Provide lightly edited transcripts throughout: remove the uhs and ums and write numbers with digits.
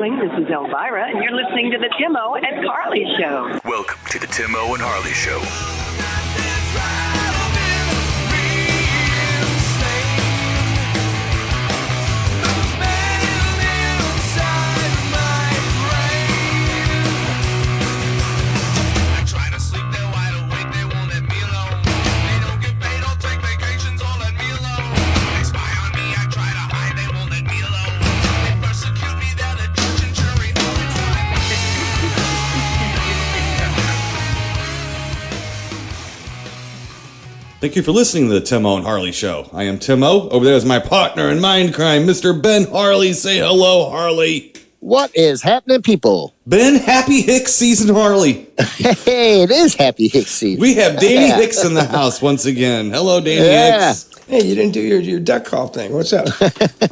This is Elvira, and you're listening to the Timo and Carly Show. Welcome to the Timo and Harley Show. Thank you for listening to the Timo and Harley Show. I am Timo. Over there is my partner in mind crime, Mr. Ben Harley. Say hello, Harley. What is happening, people? Ben, Happy Hicks season, Harley. Hey, it is Happy Hicks season. We have Danny Hicks in the house once again. Hello, Danny Hicks. Hey, you didn't do your duck call thing. What's up?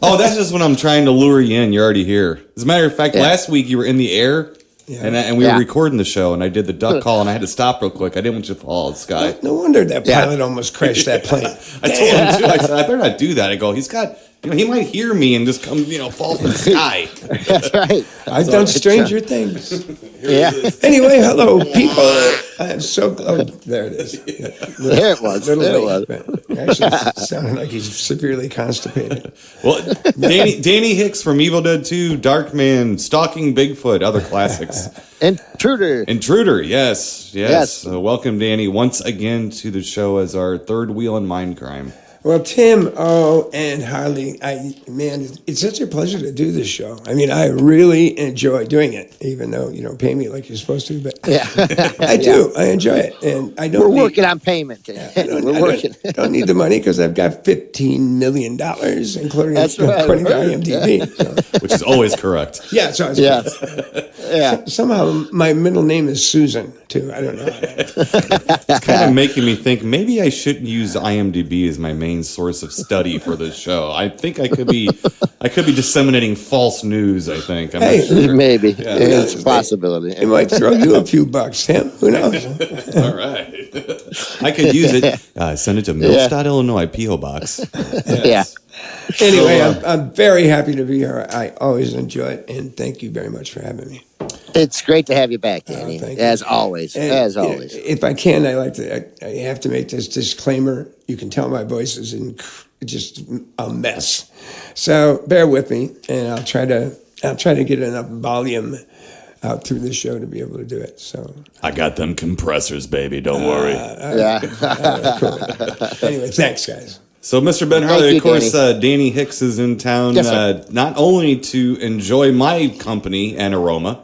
Oh, that's just when I'm trying to lure you in. You're already here. As a matter of fact, last week you were in the air. Yeah. And we were recording the show, and I did the duck call, and I had to stop real quick. I didn't want you to fall out of the sky. No wonder that pilot almost crashed that plane. I told him, too. I said, I better not do that. I go, he's got, he might hear me and just come, fall from the sky. That's right. I've done stranger things. Yeah. Anyway, hello, people. I'm so there it is. There it was. Actually, it sounded like he's severely constipated. Well, Danny Hicks from Evil Dead 2, Darkman, Stalking Bigfoot, other classics. Intruder, yes. Welcome, Danny, once again to the show as our third wheel in Mind Crime. Well, Tim, and Harley, it's such a pleasure to do this show. I mean, I really enjoy doing it, even though you don't pay me like you're supposed to. But I do. I enjoy it, and I don't. We're working on payment. We're working. Don't need the money because I've got $15 million, including according to IMDb, so. Which is always correct. Yeah, so somehow my middle name is Susan too. I don't know. It's kind of making me think maybe I shouldn't use IMDb as my main source of study for this show. I think I could be disseminating false news. I think. I'm not sure. Maybe it's a possibility. It might throw you a few bucks, Tim. Who knows? All right, I could use it. Send it to Millstadt, Illinois, P.O. Box. Yes. Yeah. Anyway, I'm very happy to be here. I always enjoy it, and thank you very much for having me. It's great to have you back, Danny. As always. Always. If I can, I have to make this disclaimer. You can tell my voice is just a mess. So bear with me, and I'll try to get enough volume out through the show to be able to do it. So I got them compressors, baby. Don't worry. Cool. Anyway, thanks, guys. So, Mr. Ben Harley, of course, Danny Hicks is in town not only to enjoy my company and aroma,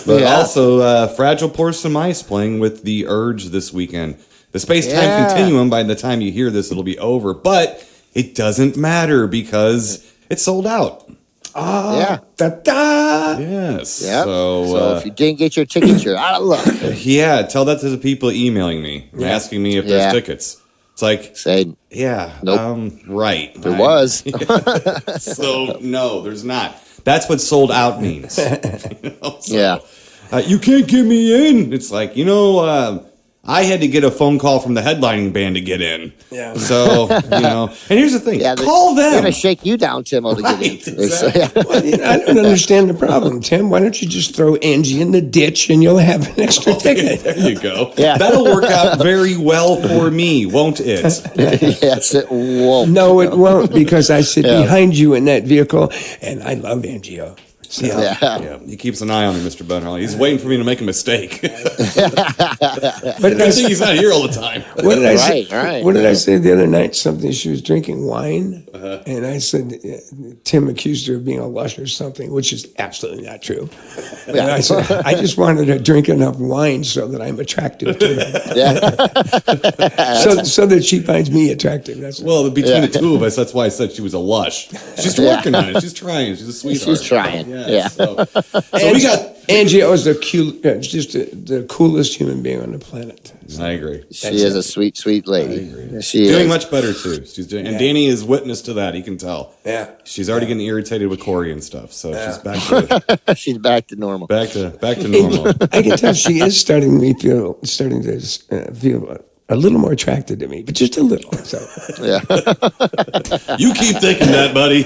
but also Fragile Porcelain Ice playing with The Urge this weekend. The space-time continuum, by the time you hear this, it'll be over. But it doesn't matter because it's sold out. Da-da! Yes. Yep. So if you didn't get your tickets, you're out of luck. Yeah, tell that to the people emailing me, asking me if there's tickets. It's like, nope. Right. There was. So, no, there's not. That's what sold out means. You can't get me in. It's like, I had to get a phone call from the headlining band to get in. Yeah. So, and here's the thing. Call them. They're going to shake you down, Timo, to get in. Exactly. Well, I don't understand the problem, Tim. Why don't you just throw Angie in the ditch and you'll have an extra ticket? There you go. Yeah. That'll work out very well for me, won't it? Yes, it won't. No, it won't, because I sit behind you in that vehicle, and I love Angie. So, he keeps an eye on me, Mr. Ben Harley. He's waiting for me to make a mistake. But I think he's not here all the time. What did I say? What did I say the other night? Something, she was drinking wine, and I said Tim accused her of being a lush or something, which is absolutely not true. And I said I just wanted to drink enough wine so that I'm attractive to her. so that she finds me attractive. Between the two of us, that's why I said she was a lush. She's working on it. She's trying. She's a sweetheart. She's trying. So we got Angie is the coolest human being on the planet. I agree. She is a sweet, sweet lady. I agree. She's doing much better too. She's doing, and Danny is witness to that. He can tell. Yeah, she's already getting irritated with Corey and stuff. So she's back to she's back to normal. Back to normal. I can tell she is starting to feel a little more attracted to me, but just a little. So you keep thinking that, buddy.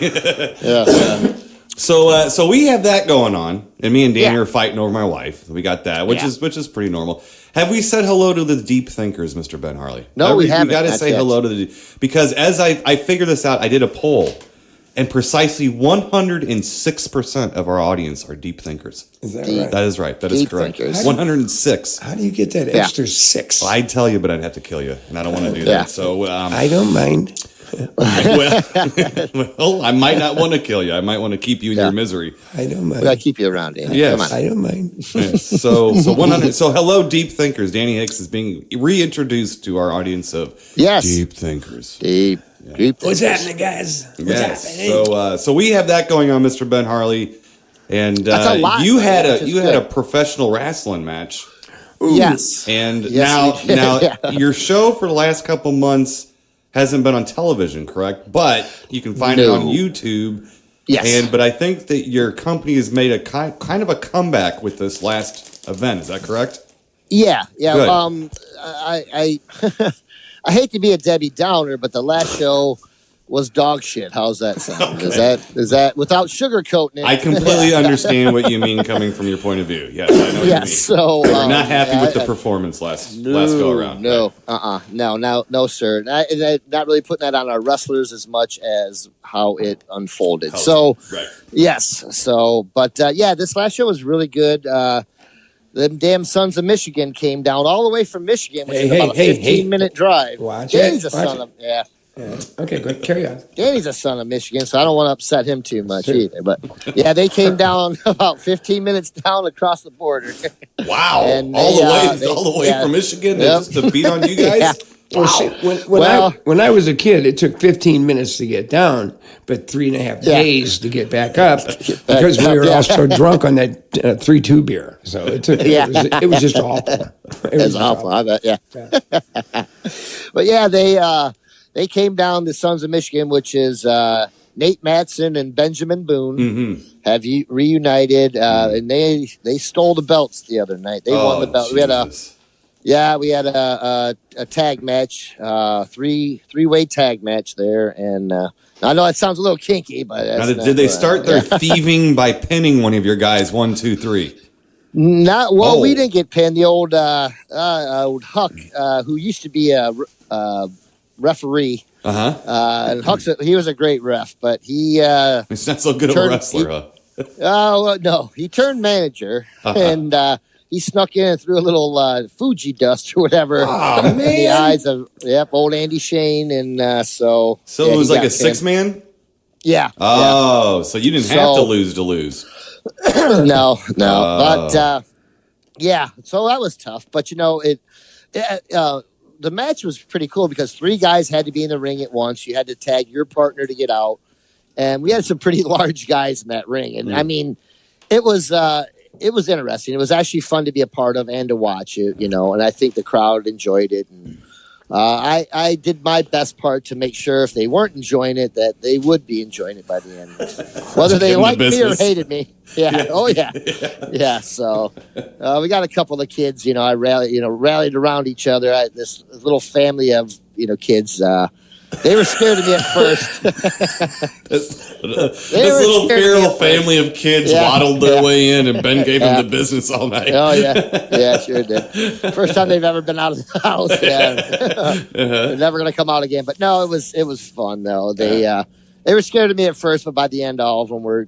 So we have that going on, and me and Danny are fighting over my wife. We got that, which is pretty normal. Have we said hello to the deep thinkers, Mr. Ben Harley? No, we haven't. We got to say hello to the because as I figured this out, I did a poll, and precisely 106% of our audience are deep thinkers. Is that right? That is right. That is correct. Thinkers. 106. How do you get that extra 6? Well, I'd tell you, but I'd have to kill you, and I don't want to do that. So I don't mind. well, I might not want to kill you. I might want to keep you in your misery. I don't mind. We gotta keep you around, Danny. Yes. Come on. I don't mind. Yes. So 100. So hello, deep thinkers. Danny Hicks is being reintroduced to our audience of deep thinkers. Deep. What's happening, guys? What's happening? So we have that going on, Mr. Ben Harley, and That's a lot, you had good. a professional wrestling match. Ooh. Yes. And Yes, now your show for the last couple months hasn't been on television, correct? But you can find it on YouTube. Yes. But I think that your company has made a kind of a comeback with this last event. Is that correct? Yeah. Good. I I hate to be a Debbie Downer, but the last show was dog shit. How's that sound? Okay. Is that without sugarcoating it? I completely understand what you mean coming from your point of view. Yes, I know what you mean. So you're not happy with the performance last go around. No, no, sir. Not really putting that on our wrestlers as much as how it unfolded. Yes. So, but this last show was really good. Them damn Sons of Michigan came down all the way from Michigan, which is about a 15-minute drive. Watch Danny's it. a son of Okay, good. Carry on. Danny's a son of Michigan, so I don't want to upset him too much either. But they came down about 15 minutes down across the border. Wow! And all the way from Michigan just to beat on you guys. Yeah. Wow. Well, see, when I was a kid, it took 15 minutes to get down, but 3.5 days to get back up because we were all so drunk on that 3-2 beer. So it took. It was just awful. It was awful. I bet. Yeah. But they came down, the Sons of Michigan, which is Nate Matson and Benjamin Boone, have reunited, and they stole the belts the other night. They won the belt. Jesus. We had a tag match, three-way tag match there, and I know it sounds a little kinky, but did they start their thieving by pinning one of your guys 1, 2, 3? Not well. We didn't get pinned. The old Huck, who used to be a referee. And Huck's he was a great ref, but he's not so good of a wrestler. No, he turned manager and he snuck in and threw a little Fuji dust or whatever in the eyes of old Andy Shane, and so it was like a 6-man. Yeah. Oh, so you didn't have to lose. No, but so that was tough. But the match was pretty cool because 3 guys had to be in the ring at once. You had to tag your partner to get out. And we had some pretty large guys in that ring. And I mean, it was interesting. It was actually fun to be a part of and to watch it, and I think the crowd enjoyed it. And I did my best part to make sure if they weren't enjoying it, that they would be enjoying it by the end. Whether they liked me or hated me. Yeah. Oh, yeah. Yeah. So we got a couple of kids, I rallied around each other. This little family of, kids. They were scared of me at first. This little feral family of kids waddled their way in, and Ben gave them the business all night. Oh, yeah, sure did. First time they've ever been out of the house. They're never going to come out again. But no, it was fun though. They were scared of me at first, but by the end, all of them were,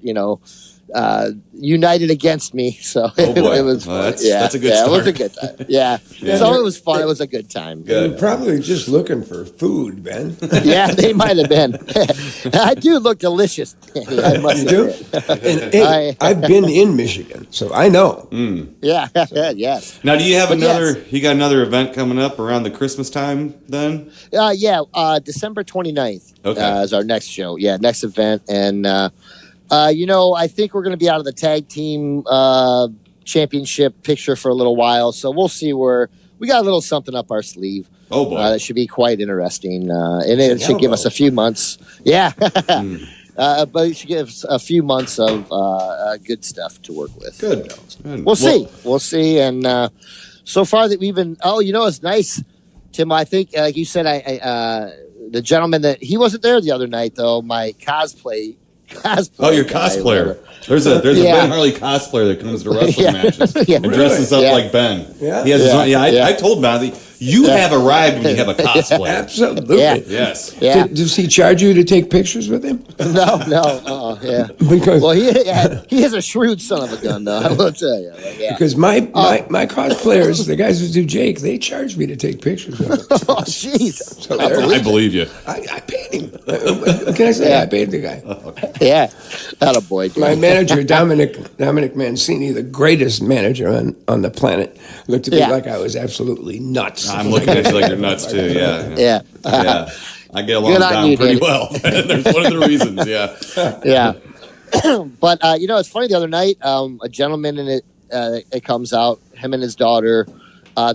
united against me. So it was fun. That's a good start. It was a good time. Yeah. So it was fun. It was a good time. You're probably just looking for food, Ben. Yeah, they might have been. I do look delicious. I must admit. And I've been in Michigan, so I know. Yeah. Yes. Now, do you have you got another event coming up around the Christmas time then? December 29th is our next show. Yeah, next event. And, I think we're going to be out of the tag team championship picture for a little while. So we'll see where we got a little something up our sleeve. Oh, boy. That should be quite interesting. And it should give us a few months. Yeah. But it should give us a few months of good stuff to work with. Good. We'll see. We'll see. And so far that we've been, it's nice, Tim. I think, like you said, the gentleman that he wasn't there the other night, though, my cosplay cosplayer. Oh, you're cosplayer. There's a Ben Harley cosplayer that comes to wrestling matches and dresses up like Ben. Yeah. He has his own, I told him about it. You have arrived when you have a cosplayer. Absolutely. Yeah. Yes. Yeah. Does he charge you to take pictures with him? No. Yeah. Because Well, he is a shrewd son of a gun, though. I will tell you. Yeah. because my cosplayers, the guys who do Jake, they charge me to take pictures with them. Oh, jeez. So I believe you. I paid him. What can I say? I paid the guy. Yeah. Not a boy. My manager, Dominic Mancini, the greatest manager on the planet, looked at me like I was absolutely nuts. I'm looking at you like you're nuts too. Yeah. Yeah. I get along Good on down you, pretty Danny. well. There's one of the reasons. Yeah. Yeah. But it's funny. The other night, a gentleman it comes out. Him and his daughter.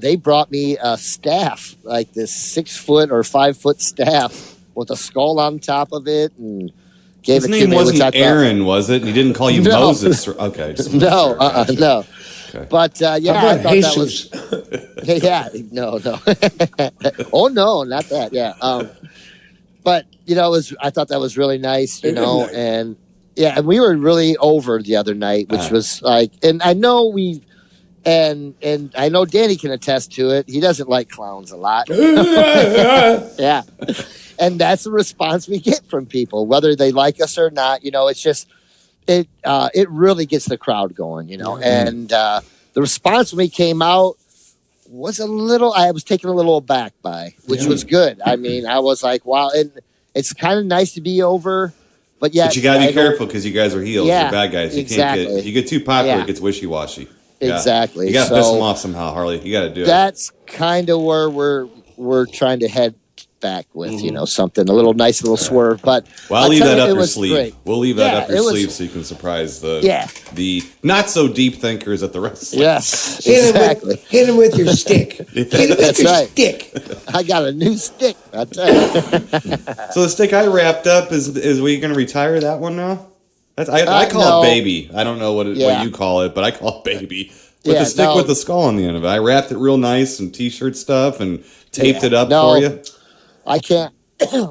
They brought me a staff, like this 6 foot or 5 foot staff with a skull on top of it, and gave His it to name me. wasn't which I thought, Aaron, was it? And he didn't call you No. Moses. Okay. Just No, no. Okay. But How I about thought Jesus? that was. Yeah, no. Oh no, not that. Yeah. But I thought that was really nice. Very nice. And and we were really over the other night, which was like, and I know and I know Danny can attest to it. He doesn't like clowns a lot. Yeah. And that's the response we get from people, whether they like us or not. It's just it really gets the crowd going, And the response when we came out was I was taken a little aback by, which was good. I mean, I was like, wow, and it's kind of nice to be over, but yeah. But you gotta be careful because you guys are heels. Yeah, You're bad guys. You exactly. can't if you get too popular, Yeah. it gets wishy washy. Exactly. You gotta So piss them off somehow, Harley. You gotta do it. that's kind of where we're trying to head back with, something a little nice little swerve. But Well, I'll I'll leave tell that you, up it your was sleeve. great. We'll leave that Yeah, up your it was- sleeve so you can surprise the not so deep thinkers at the wrestling. Yes, Hit exactly. him with your stick. Hit him with That's your right. stick. I got a new stick. I tell you. So the stick I wrapped up is we gonna retire that one now? I call no. it baby. I don't know what Yeah. you call it, but I call it baby. With Yeah, the stick no. with the skull on the end of it. I wrapped it real nice and t-shirt stuff and taped it up No. for you. I can't.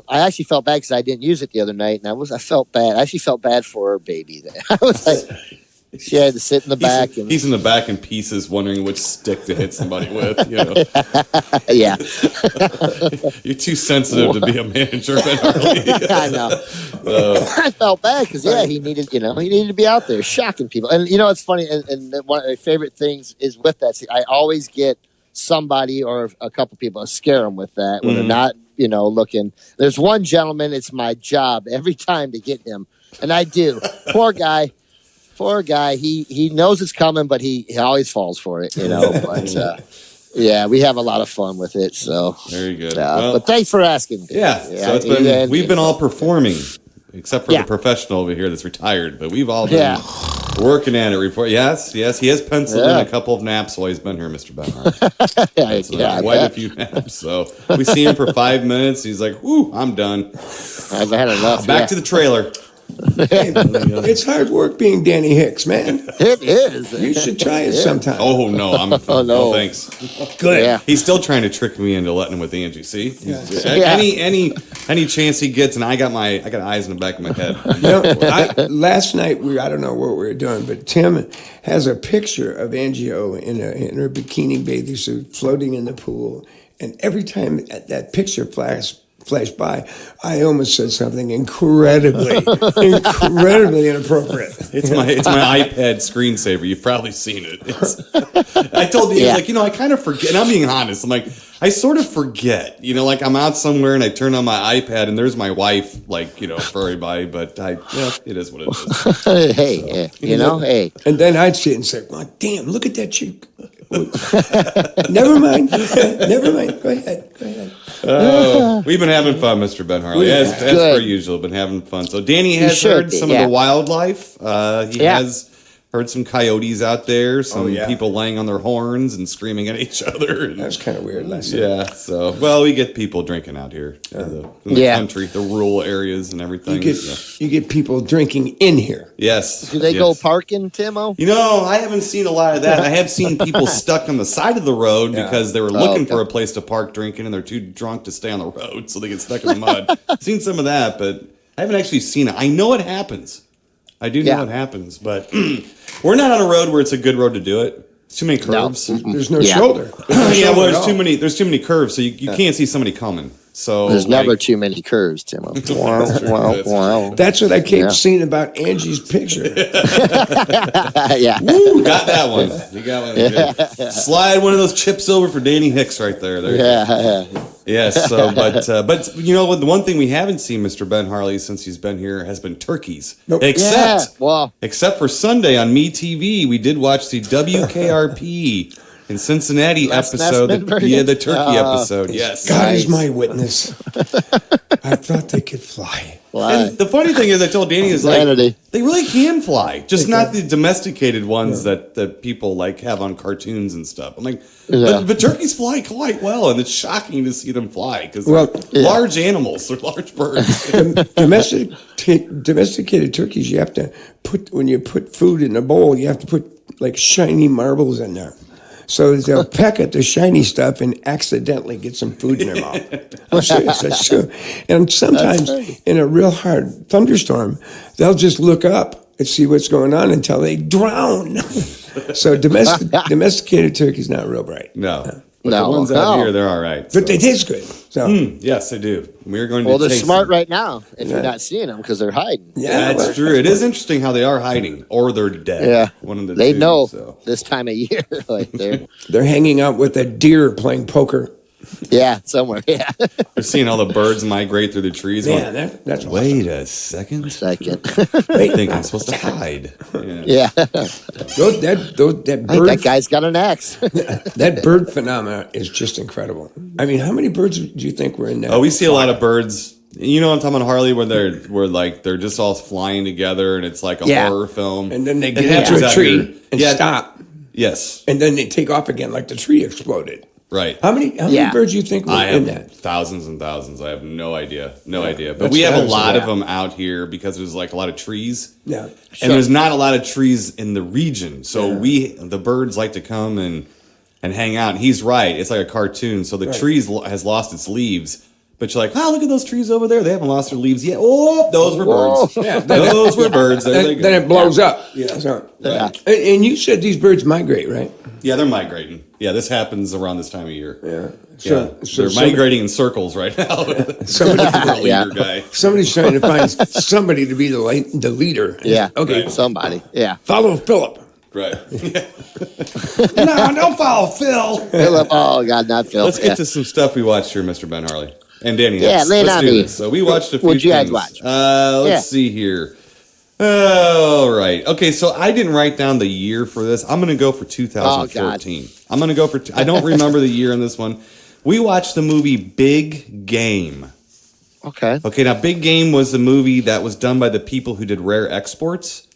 I actually felt bad because I didn't use it the other night, and I felt bad. I actually felt bad for her baby. There, I was like, she had to sit in the back, He's in the back in pieces, wondering which stick to hit somebody with. yeah, You're too sensitive to be a manager, Ben Harley. I know. I felt bad because he needed, he needed to be out there shocking people. And it's funny, and one of my favorite things is with that. I always get somebody or a couple people to scare them with that when they're not, looking. There's one gentleman. It's my job every time to get him, and I do. Poor guy. He knows it's coming, but he always falls for it. But yeah, we have a lot of fun with it. So Very good. but thanks for asking. Yeah, so we've been all performing, except for the professional over here that's retired, but we've all been working at it. Yes, he has penciled in a couple of naps while he's been here, Mr. Benhart. Quite a few naps. So we see him for 5 minutes. He's like, "Whoo, I'm done. I've had enough." Back to the trailer." It's hard work being Danny Hicks, man. It is. You should try it sometime. Oh no, no thanks. Good. Yeah. He's still trying to trick me into letting him with Angie. See, any chance he gets, and I got eyes in the back of my head. Last night I don't know what we were doing, but Tim has a picture of Angie O in her bikini bathing suit floating in the pool, and every time that picture flashed by, I almost said something incredibly inappropriate. It's my iPad screensaver. You've probably seen it. I told you, I kind of forget. And I'm being honest. I'm like, I sort of forget. Like I'm out somewhere and I turn on my iPad and there's my wife, for everybody. But it is what it is. Hey, hey. And then I'd sit and say, "Well, damn, look at that chick." Never mind. Go ahead. We've been having fun, Mr. Ben Harley. As per usual, been having fun. So Danny has heard some of the wildlife. He has heard some coyotes out there, some people laying on their horns and screaming at each other. That was kind of weird last night. Yeah, so, we get people drinking out here in the country, the rural areas and everything. You get people drinking in here. Yes. Do they go parking, Timo? I haven't seen a lot of that. I have seen people stuck on the side of the road because they were looking for a place to park drinking and they're too drunk to stay on the road, so they get stuck in the mud. Seen some of that, but I haven't actually seen it. I know it happens. I do know it happens, but we're not on a road where it's a good road to do it. It's too many curves. No. There's no shoulder. Well, there's too many curves, so you can't see somebody coming. So there's never too many curves, Tim. Wow. That's what I keep seeing about Angie's picture. Yeah. Woo, got that one. You got one. Yeah. Slide one of those chips over for Danny Hicks right there. Yes. So, but you know what? The one thing we haven't seen, Mr. Ben Harley, since he's been here, has been turkeys. Nope. Except for Sunday on MeTV, we did watch the WKRP in Cincinnati episode. The turkey episode. Yes. God is my witness. I thought they could fly. And the funny thing is, I told Danny, they really can fly, just not the domesticated ones that people like have on cartoons and stuff. I'm like, but turkeys fly quite well, and it's shocking to see them fly because they're large animals, they're large birds. Domesticated turkeys, you have to when you put food in a bowl, you have to put like shiny marbles in there. So they'll peck at the shiny stuff and accidentally get some food in their mouth. I'm serious, that's true. And sometimes in a real hard thunderstorm, they'll just look up and see what's going on until they drown. So domesticated turkey's not real bright. No. But the ones out here, they're all right. But they taste good. So. Yes, they do. We're going to they're smart them right now if you're not seeing them because they're hiding. Yeah, that's true. It is interesting how they are hiding or they're dead. Yeah. One of the they two, know so. This time of year. Like they're hanging out with a deer playing poker. Yeah, somewhere. Yeah. They're seeing all the birds migrate through the trees. Yeah, that's wait a second. I think I'm supposed to hide. Yeah. That bird, that guy's got an axe. That bird phenomena is just incredible. I mean, how many birds do you think were in that? Oh, we see a lot of birds. You know what I'm talking about, Harley, where they're just all flying together and it's like a horror film. And then they get into a tree and stop. Yes. And then they take off again like the tree exploded. Right. How many birds do you think were in that? Thousands and thousands. I have no idea. But we have a lot of them out here because there's like a lot of trees. Yeah. And there's not a lot of trees in the region. So the birds like to come and hang out. And he's right. It's like a cartoon. So the trees has lost its leaves. But you're like, look at those trees over there. They haven't lost their leaves yet. Oh, those were birds. Yeah, those were birds. Then it blows up. And you said these birds migrate, right? Yeah, they're migrating. Yeah, this happens around this time of year. Yeah. So they're migrating in circles right now. Somebody's trying to find somebody to be the leader. Yeah. Okay. Right. Somebody. Yeah. Follow Philip. Right. No, don't follow Phil. Philip. Oh, God, not Phil. Let's get to some stuff we watched here, Mr. Ben Harley. And Danny Hicks. Yeah, lay it on me. So we watched a few What'd you guys things. watch? Let's see here. All right. Okay, so I didn't write down the year for this. I'm going to go for 2014. I'm going to go for... I don't remember the year in this one. We watched the movie Big Game. Okay. Okay, now Big Game was the movie that was done by the people who did Rare Exports.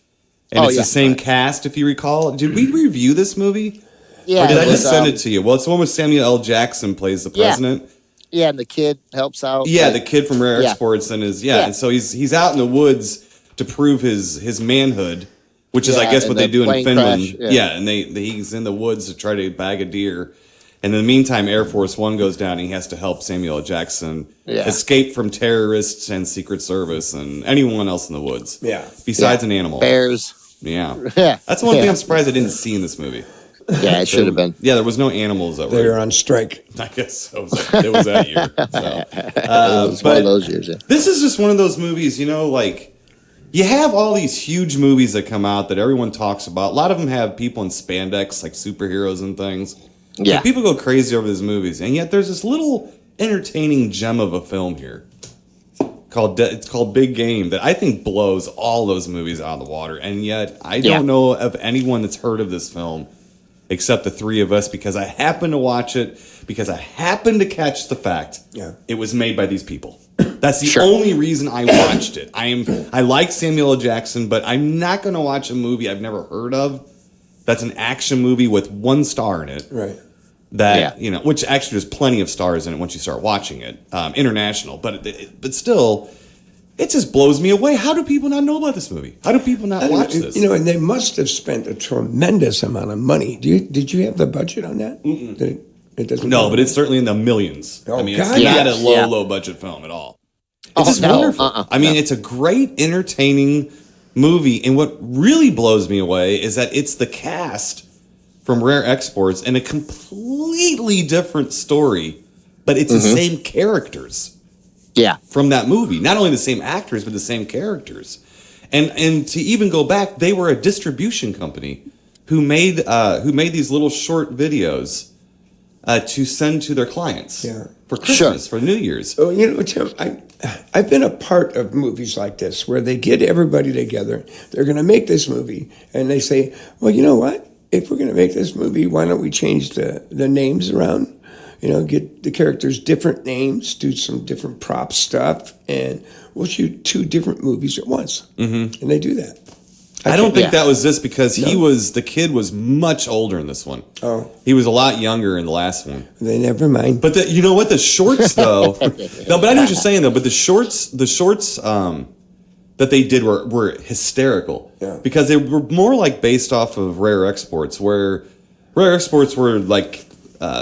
And it's the same cast, if you recall. Did we review this movie? Yeah. Or did I just send it to you? Well, it's the one with Samuel L. Jackson plays the president. Yeah, and the kid helps out. Yeah, the kid from Rare Exports and and so he's out in the woods to prove his manhood, which is I guess what they do in Finland. And he's in the woods to try to bag a deer. And in the meantime, Air Force One goes down and he has to help Samuel L. Jackson escape from terrorists and Secret Service and anyone else in the woods. Yeah. Besides an animal. Bears. Yeah. That's the one thing I'm surprised I didn't see in this movie. Yeah, it should have been. Yeah, there was no animals that they were on strike. I guess so. It was that year. So. It was one of those years. Yeah. This is just one of those movies, like you have all these huge movies that come out that everyone talks about. A lot of them have people in spandex, like superheroes and things. Yeah, like, people go crazy over these movies, and yet there's this little entertaining gem of a film here it's called Big Game that I think blows all those movies out of the water. And yet I don't know of anyone that's heard of this film except the three of us because I happened to watch it because I happened to catch the fact it was made by these people. That's the only reason I watched it. I like Samuel L. Jackson, but I'm not going to watch a movie I've never heard of. That's an action movie with one star in it. Right. That which actually there's plenty of stars in it once you start watching it, international. But still, it just blows me away. How do people not know about this movie? How do people not watch this? And they must have spent a tremendous amount of money. Did you have the budget on that? It doesn't. No, but it's certainly in the millions. Oh, I mean, it's not a low budget film at all. It's just wonderful. I mean, it's a great, entertaining movie. And what really blows me away is that it's the cast from Rare Exports in a completely different story, but it's the same characters. Yeah. From that movie. Not only the same actors, but the same characters. And to even go back, they were a distribution company who made these little short videos to send to their clients for Christmas, for New Year's. Oh, you know, Tim, I've been a part of movies like this where they get everybody together. They're going to make this movie, and they say, well, you know what? If we're going to make this movie, why don't we change the names around? You know, get the characters different names, do some different prop stuff, and we'll shoot 2 different movies at once. Mm-hmm. And they do that. I don't think that was this because the kid was much older in this one. Oh. He was a lot younger in the last one. Then never mind. But you know what? The shorts, though. No, but I know what you're saying, though. But the shorts that they did were hysterical. Yeah. Because they were more like based off of Rare Exports, where Rare Exports were like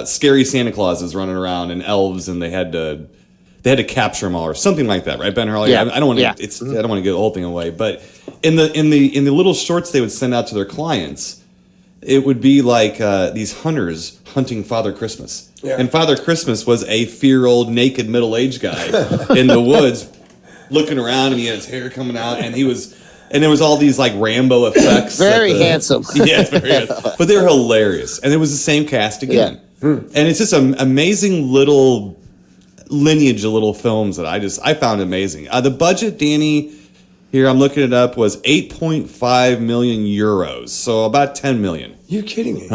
scary Santa Clauses running around and elves, and they had to capture them all or something like that, right, Ben Harley? Yeah. I don't want to. I don't want to give the whole thing away, but in the little shorts they would send out to their clients, it would be like these hunters hunting Father Christmas, and Father Christmas was a fear-old, naked, middle-aged guy in the woods, looking around, and he had his hair coming out, and there was all these like Rambo effects. Very handsome. Yeah, very handsome. But they were hilarious, and it was the same cast again. Yeah. And it's just an amazing little lineage of little films that I found amazing. The budget, Danny, here I'm looking it up, was 8.5 million euros, so about 10 million. You're kidding me?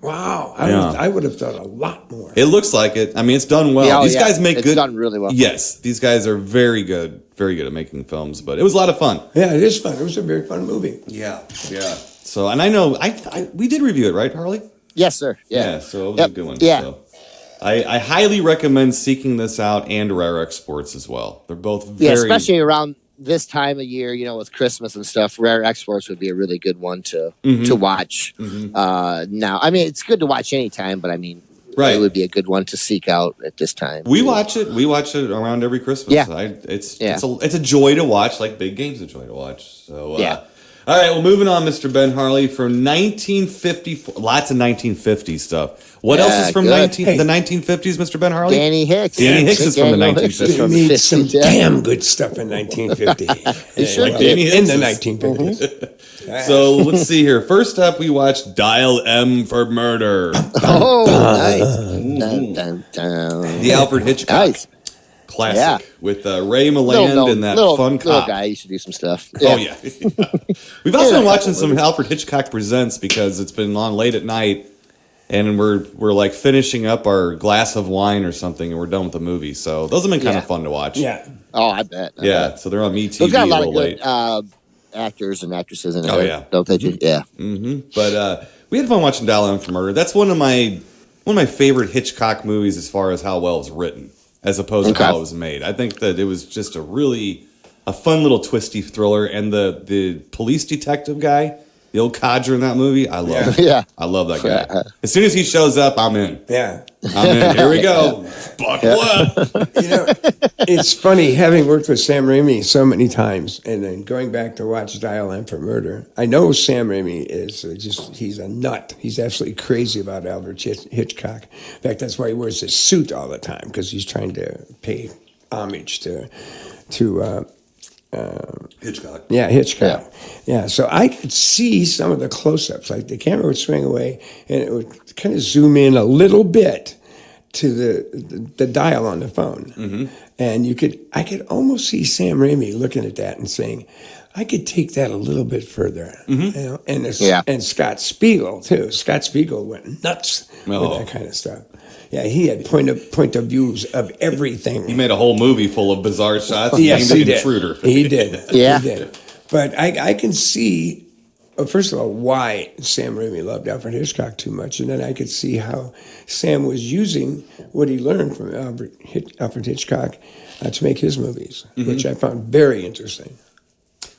Wow, I would have thought a lot more. It looks like it. I mean, it's done well. These guys make good. It's done really well. Yes, these guys are very good at making films. But it was a lot of fun. Yeah, it is fun. It was a very fun movie. Yeah. So, and I know we did review it, right, Harley? Yes, sir. Yeah. So it was a good one. Yeah. So I highly recommend seeking this out and Rare Exports as well. They're both very... Yeah, especially around this time of year, you know, with Christmas and stuff, Rare Exports would be a really good one to watch. Now, I mean, it's good to watch anytime, but I mean, it would be a good one to seek out at this time. We watch it around every Christmas. Yeah. It's a joy to watch, like Big Game's a joy to watch. So, all right, well, moving on, Mr. Ben Harley, from 1954. Lots of 1950 stuff. What else is from the 1950s, Mr. Ben Harley? Danny Hicks. Danny Hicks is from the 1950s. We made some damn good stuff in 1950. In the 1950s. So let's see here. First up, we watched Dial M for Murder. Oh, nice. Dun, dun, dun. The Alfred Hitchcock. Classic with Ray Milland and that fun cop. Little guy used to do some stuff. Yeah. Oh, yeah. We've also been watching some Alfred Hitchcock Presents because it's been on late at night, and we're like finishing up our glass of wine or something, and we're done with the movie. So those have been kind of fun to watch. Yeah. Oh, I bet. So they're on MeTV. They've got a lot of good actors and actresses in it. Oh, yeah. Don't they? Yeah. Mm-hmm. But we had fun watching Dial M for Murder. That's one of my favorite Hitchcock movies as far as how well it's written, as opposed to how it was made. I think that it was just a fun little twisty thriller, and the police detective guy, the old codger in that movie, I love him. Yeah. I love that guy. As soon as he shows up, I'm in. Yeah. I'm in. Here we go. Buckle up. You know, it's funny, having worked with Sam Raimi so many times, and then going back to watch Dial M for Murder, I know Sam Raimi is he's a nut. He's absolutely crazy about Alfred Hitchcock. In fact, that's why he wears his suit all the time, because he's trying to pay homage to Hitchcock. Yeah, Hitchcock. Yeah, so I could see some of the close-ups. Like the camera would swing away, and it would kind of zoom in a little bit to the dial on the phone, and I could almost see Sam Raimi looking at that and saying, I could take that a little bit further. You know? And Scott Spiegel too. Scott Spiegel went nuts with that kind of stuff. Yeah, he had point of views of everything. He made a whole movie full of bizarre shots. Yes, he did. Intruder. He did. Yeah. He did. But I can see, first of all, why Sam Raimi loved Alfred Hitchcock too much, and then I could see how Sam was using what he learned from Alfred Hitchcock to make his movies, which I found very interesting.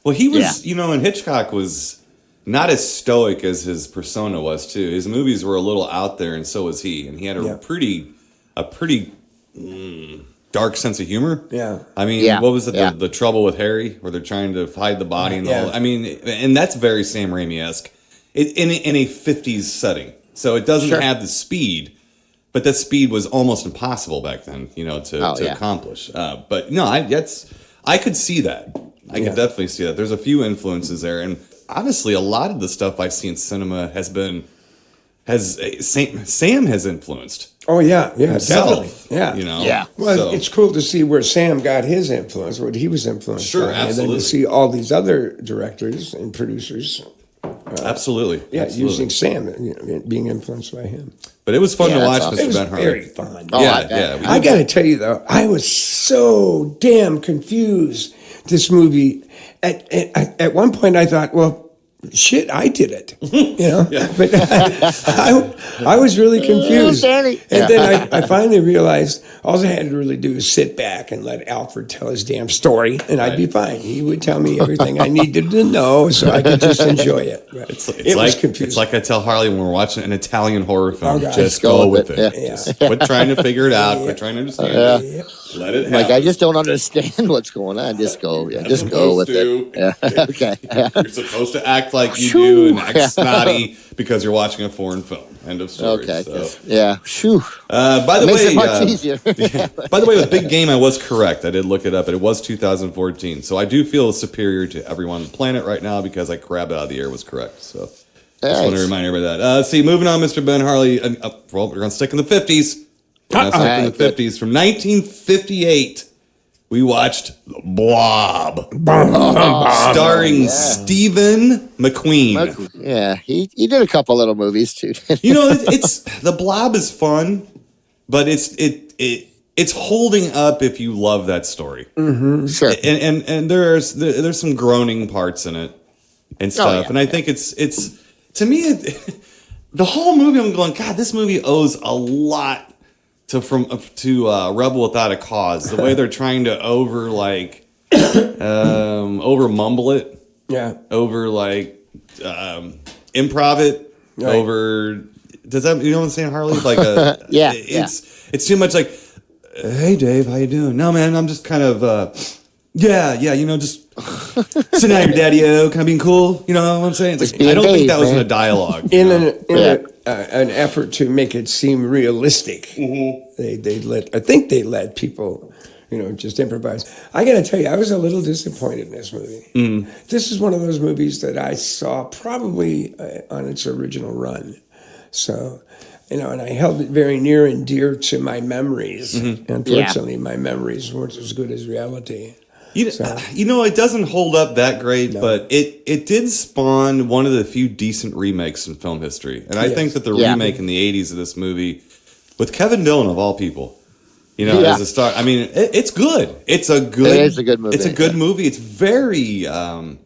Well, he was, and Hitchcock was not as stoic as his persona was too. His movies were a little out there, and so was he. And he had a pretty dark sense of humor. Yeah. I mean, what was it? The Trouble with Harry, where they're trying to hide the body and all. I mean, and that's very Sam Raimi-esque in a 50s setting. So it doesn't have the speed, but that speed was almost impossible back then, to accomplish. But no, I could see that. I could definitely see that. There's a few influences there, and honestly, a lot of the stuff I see in cinema Sam has influenced. Oh yeah, himself, definitely. Yeah. Well, it's cool to see where Sam got his influence, what he was influenced by, absolutely. and then to see all these other directors and producers. Absolutely. Using Sam, being influenced by him. But it was fun to watch, Mr. It was Ben Harley. very fun. I got to tell you though, I was so damn confused. This movie, at one point, I thought, well, shit, I did it, But I was really confused, and then I finally realized all I had to really do was sit back and let Alfred tell his damn story, and I'd be fine. He would tell me everything I needed to know, so I could just enjoy it. It was confusing. It's like I tell Harley when we're watching an Italian horror film, just go with it. it. Just quit trying to figure it out. Quit trying to understand it. Let it happen. Like, I just don't understand what's going on. Just go. Just go with it. Yeah. Okay. You're supposed to act like you do and act snotty because you're watching a foreign film. End of story. Okay. So. Yeah. Phew. By the Makes way, it much easier. By the way, with Big Game, I was correct. I did look it up. It was 2014. So I do feel superior to everyone on the planet right now because I grabbed it out of the air was correct. So just want to remind everybody of that. See, moving on, Mr. Ben Harley. Well, we're going to stick in the 50s. From 1958, we watched The Blob, starring Stephen McQueen. Yeah, he did a couple little movies too. It's The Blob is fun, but it's holding up if you love that story. Mm-hmm. Sure, and there's some groaning parts in it and stuff, and I think it's to me the whole movie. I'm going, God, this movie owes a lot to Rebel Without a Cause. The way they're trying to over mumble it, over improv it, over. Does that what I'm saying, Harley? Like it's too much. Like, hey Dave, how you doing? No man, I'm just kind of just sitting out your daddy-o, kind of being cool. You know what I'm saying? It's like, I don't think that was in a dialogue. In an effort to make it seem realistic, they let people, just improvise. I got to tell you, I was a little disappointed in this movie. This is one of those movies that I saw probably on its original run. So, and I held it very near and dear to my memories. Unfortunately, my memories weren't as good as reality. It doesn't hold up that great, but it did spawn one of the few decent remakes in film history. And I think that the remake in the 80s of this movie, with Kevin Dillon of all people, as a star, I mean, it's good. It is a good movie. It's a good movie. It's very, I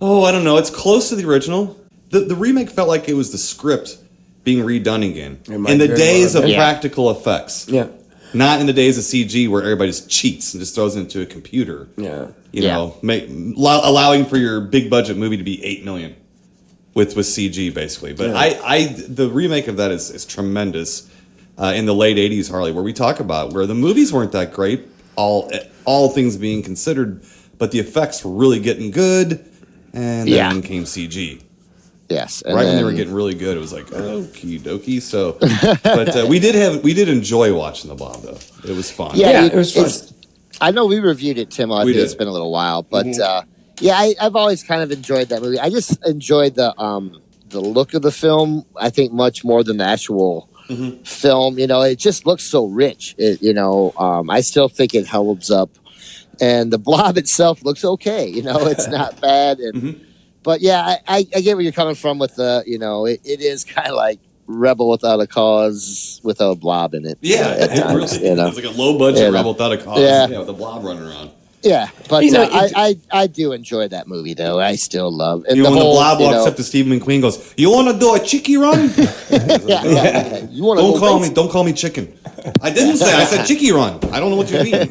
don't know. It's close to the original. The remake felt like it was the script being redone again in the days of practical effects. Yeah. Not in the days of CG where everybody just cheats and just throws it into a computer. Allowing for your big budget movie to be $8 million with CG basically. But the remake of that is tremendous. In the late 80s, Harley, where we talk about where the movies weren't that great, all things being considered, but the effects were really getting good, and then came CG. Yes, and right when they were getting really good, it was like okie dokie. So, but we did enjoy watching The Blob though. It was fun. Yeah, it was fun. I know we reviewed it, Tim. I think it's been a little while, but I've always kind of enjoyed that movie. I just enjoyed the look of the film. I think much more than the actual film. It just looks so rich. I still think it holds up, and The Blob itself looks okay. It's not bad and. But I get where you're coming from with the, it is kind of like Rebel Without a Cause without a blob in it. Yeah, at times, it's like a low budget Rebel Without a Cause. With a blob running around. Yeah, but I do enjoy that movie though. I still love. And when the blob walks up to Stephen McQueen, goes, "You want to do a chicky run?" You want to? Don't call me chicken. I didn't say. I said chicky run. I don't know what you mean. I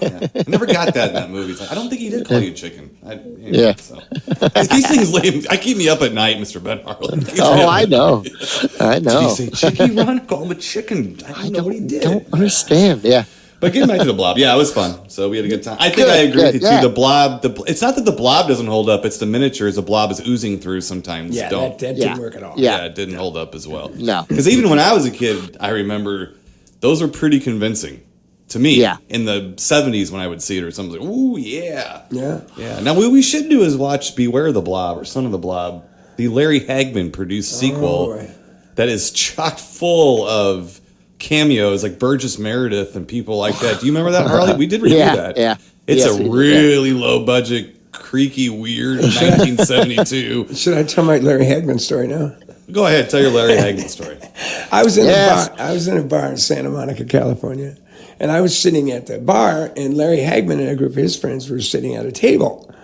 never got that in that movie. It's like, I don't think he did call you chicken. So. These things keep me up at night, Mr. Ben Harlan. I know. Did he say chicky run? Call him a chicken. I don't know what he did. Don't understand. Yeah. But getting back to the Blob, yeah, it was fun. So we had a good time. I think I agree with you too. The Blob, it's not that the Blob doesn't hold up; it's the miniatures the Blob is oozing through sometimes. Yeah, don't. that didn't work at all. Yeah, it didn't hold up as well. No, because even when I was a kid, I remember those were pretty convincing to me. Yeah. In the 70s when I would see it or something, like, ooh, yeah. Yeah. Now what we should do is watch Beware the Blob or Son of the Blob, the Larry Hagman produced sequel that is chock full of cameos like Burgess Meredith and people like that. Do you remember that, Harley? We did review that. Yeah. It's a really low budget, creaky, weird 1972. Should I tell my Larry Hagman story now? Go ahead, tell your Larry Hagman story. I was in a bar in Santa Monica, California, and I was sitting at the bar, and Larry Hagman and a group of his friends were sitting at a table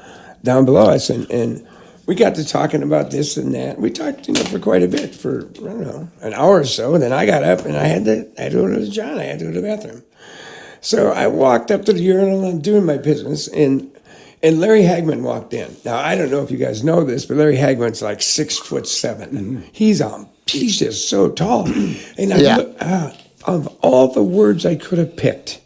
down below us, and we got to talking about this and that. We talked, for quite a bit, for, I don't know, an hour or so. And then I got up and I had to go to John. I had to go to the bathroom. So I walked up to the urinal and I'm doing my business. And Larry Hagman walked in. Now, I don't know if you guys know this, but Larry Hagman's like 6'7". He's just so tall. And of all the words I could have picked,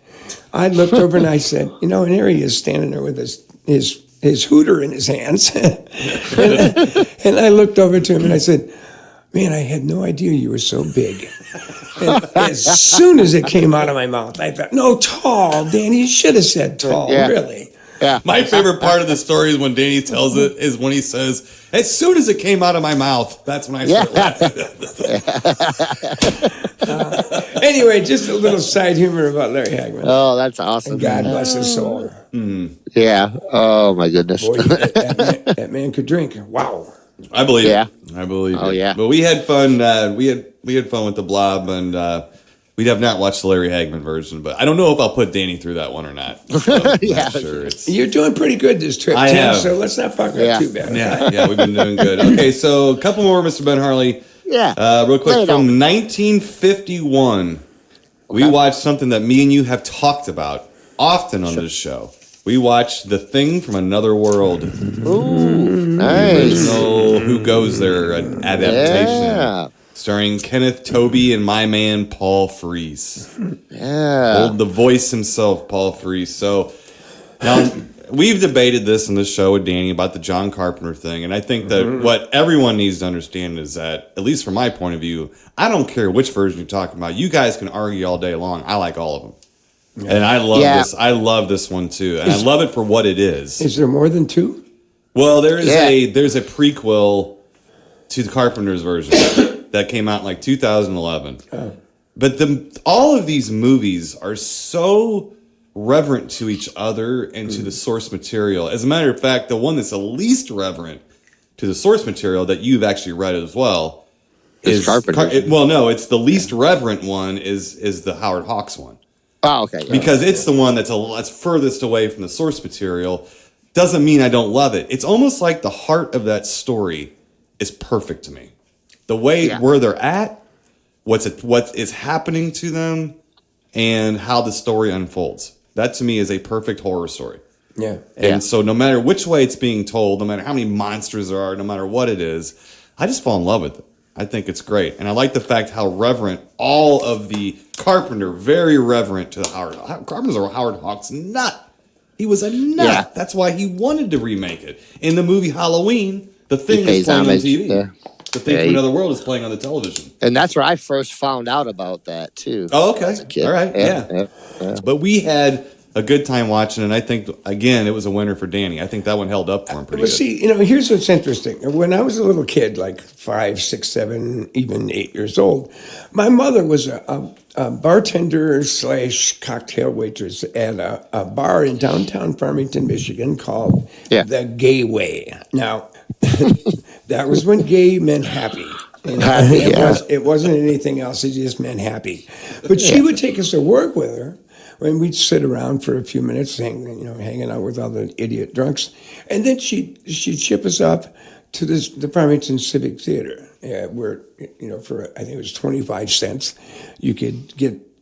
I looked over and I said, and there he is standing there with his hooter in his hands. and I looked over to him and I said, man, I had no idea you were so big. And as soon as it came out of my mouth, I thought, no, tall, Danny, you should have said tall, really. Yeah. My favorite part of the story is when Danny tells it, is when he says, as soon as it came out of my mouth, that's when I started laughing. Anyway, just a little side humor about Larry Hagman. Oh, that's awesome. And God bless his soul. Yeah. Oh, my goodness. Boy, that man could drink. Wow. I believe Yeah. it. I believe Oh, it. yeah. But we had fun. We had fun with the Blob, and we have not watched the Larry Hagman version, but I don't know if I'll put Danny through that one or not. So I'm not sure. You're doing pretty good this trip, I Tim, have. so let's not fuck up too bad. Yeah, we've been doing good. Okay, so a couple more, Mr. Ben Harley. Yeah. Real quick, Lay it from on. 1951, we watched something that me and you have talked about often on this show. We watched The Thing from Another World. Ooh, nice. Original Who Goes There an adaptation. Yeah. Starring Kenneth Tobey and my man Paul Frees. Yeah. The voice himself, Paul Frees. So now we've debated this in this show with Danny about the John Carpenter thing, and I think that what everyone needs to understand is that, at least from my point of view, I don't care which version you're talking about. You guys can argue all day long. I like all of them, and I love this. I love this one too, and I love it for what it is. Is there more than two? Well, there's a prequel to the Carpenter's version that came out in like 2011. But all of these movies are so reverent to each other and to the source material. As a matter of fact, the one that's the least reverent to the source material that you've actually read as well is Carpenter. It's the least reverent one is the Howard Hawks one. Oh, okay. Yeah. Because it's the one that's furthest away from the source material. Doesn't mean I don't love it. It's almost like the heart of that story is perfect to me. The way where they're at, what is happening to them, and how the story unfolds. That to me is a perfect horror story. Yeah. And so no matter which way it's being told, no matter how many monsters there are, no matter what it is, I just fall in love with it. I think it's great. And I like the fact how reverent all of the Carpenter, very reverent to Howard. Carpenter's a Howard Hawks nut. He was a nut. Yeah. That's why he wanted to remake it. In the movie Halloween, The Thing is pays playing on homage, TV. yeah. The Thing from Another World is playing on the television. And that's where I first found out about that, too. Oh, okay. As a kid. All right. Yeah. But we had a good time watching, and I think, again, it was a winner for Danny. I think that one held up for him pretty Well, good. see, here's what's interesting. When I was a little kid, like 5, 6, 7, even 8 years old, my mother was a bartender / cocktail waitress at a bar in downtown Farmington, Michigan called The Gay Way. Now, that was when gay meant happy. It wasn't anything else. It just meant happy. But she would take us to work with her. When we'd sit around for a few minutes, hanging out with all the idiot drunks, and then she'd ship us up to the Farmington Civic Theater, where for I think it was 25 cents, you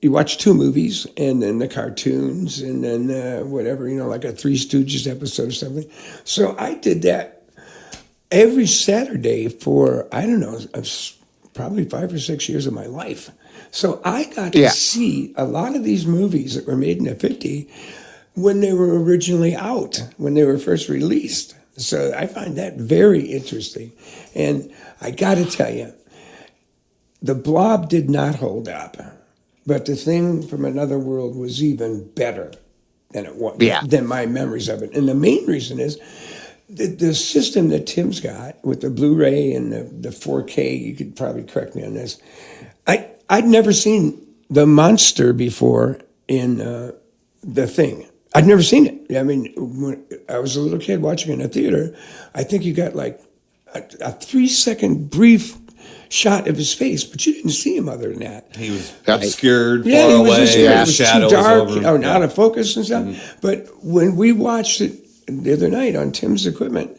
watch 2 movies and then the cartoons and then whatever like a Three Stooges episode or something. So I did that every Saturday for I don't know probably 5 or 6 years of my life. So I got to see a lot of these movies that were made in the 50s when they were originally out, when they were first released. So I find that very interesting. And I got to tell you, The Blob did not hold up, but The Thing from Another World was even better than it was, than my memories of it. And the main reason is the system that Tim's got with the Blu-ray and the 4K, you could probably correct me on this. I'd never seen the monster before in The Thing. I'd never seen it. I mean, when I was a little kid watching it in a theater, I think you got like a 3-second brief shot of his face, but you didn't see him other than that. He was obscured, far away, it was shadows too dark, over. Out of focus and stuff. Mm-hmm. But when we watched it the other night on Tim's equipment,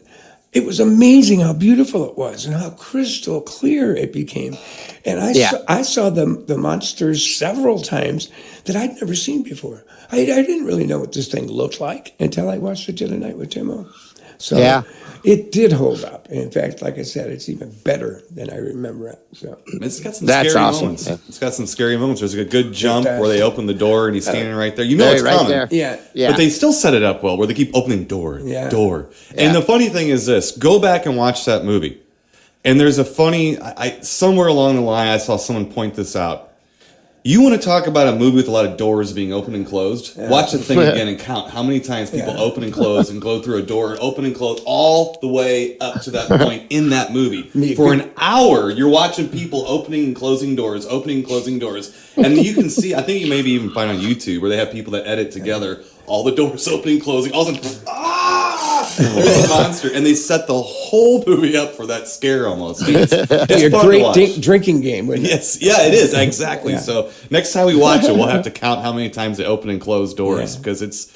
it was amazing how beautiful it was and how crystal clear it became. And I saw the monsters several times that I'd never seen before. I didn't really know what this thing looked like until I watched it the other night with Timo. So it did hold up. And in fact, like I said, it's even better than I remember it. So it's got some scary moments. Yeah. It's got some scary moments. There's a good jump where they open the door and he's standing right there. You know it's coming. There. Yeah. But they still set it up well where they keep opening door. And the funny thing is this. Go back and watch that movie. And there's a funny, somewhere along the line, I saw someone point this out. You want to talk about a movie with a lot of doors being opened and closed? Yeah. Watch the thing again and count how many times people open and close and go through a door and open and close all the way up to that point in that movie. For an hour, you're watching people opening and closing doors, opening and closing doors. And you can see, I think you maybe even find on YouTube where they have people that edit together all the doors opening, closing, all of a sudden, there's a monster. And they set the whole movie up for that scare almost. It's a great drinking game, wouldn't it? Yes, it is, exactly. So next time we watch it, we'll have to count how many times they open and close doors because it's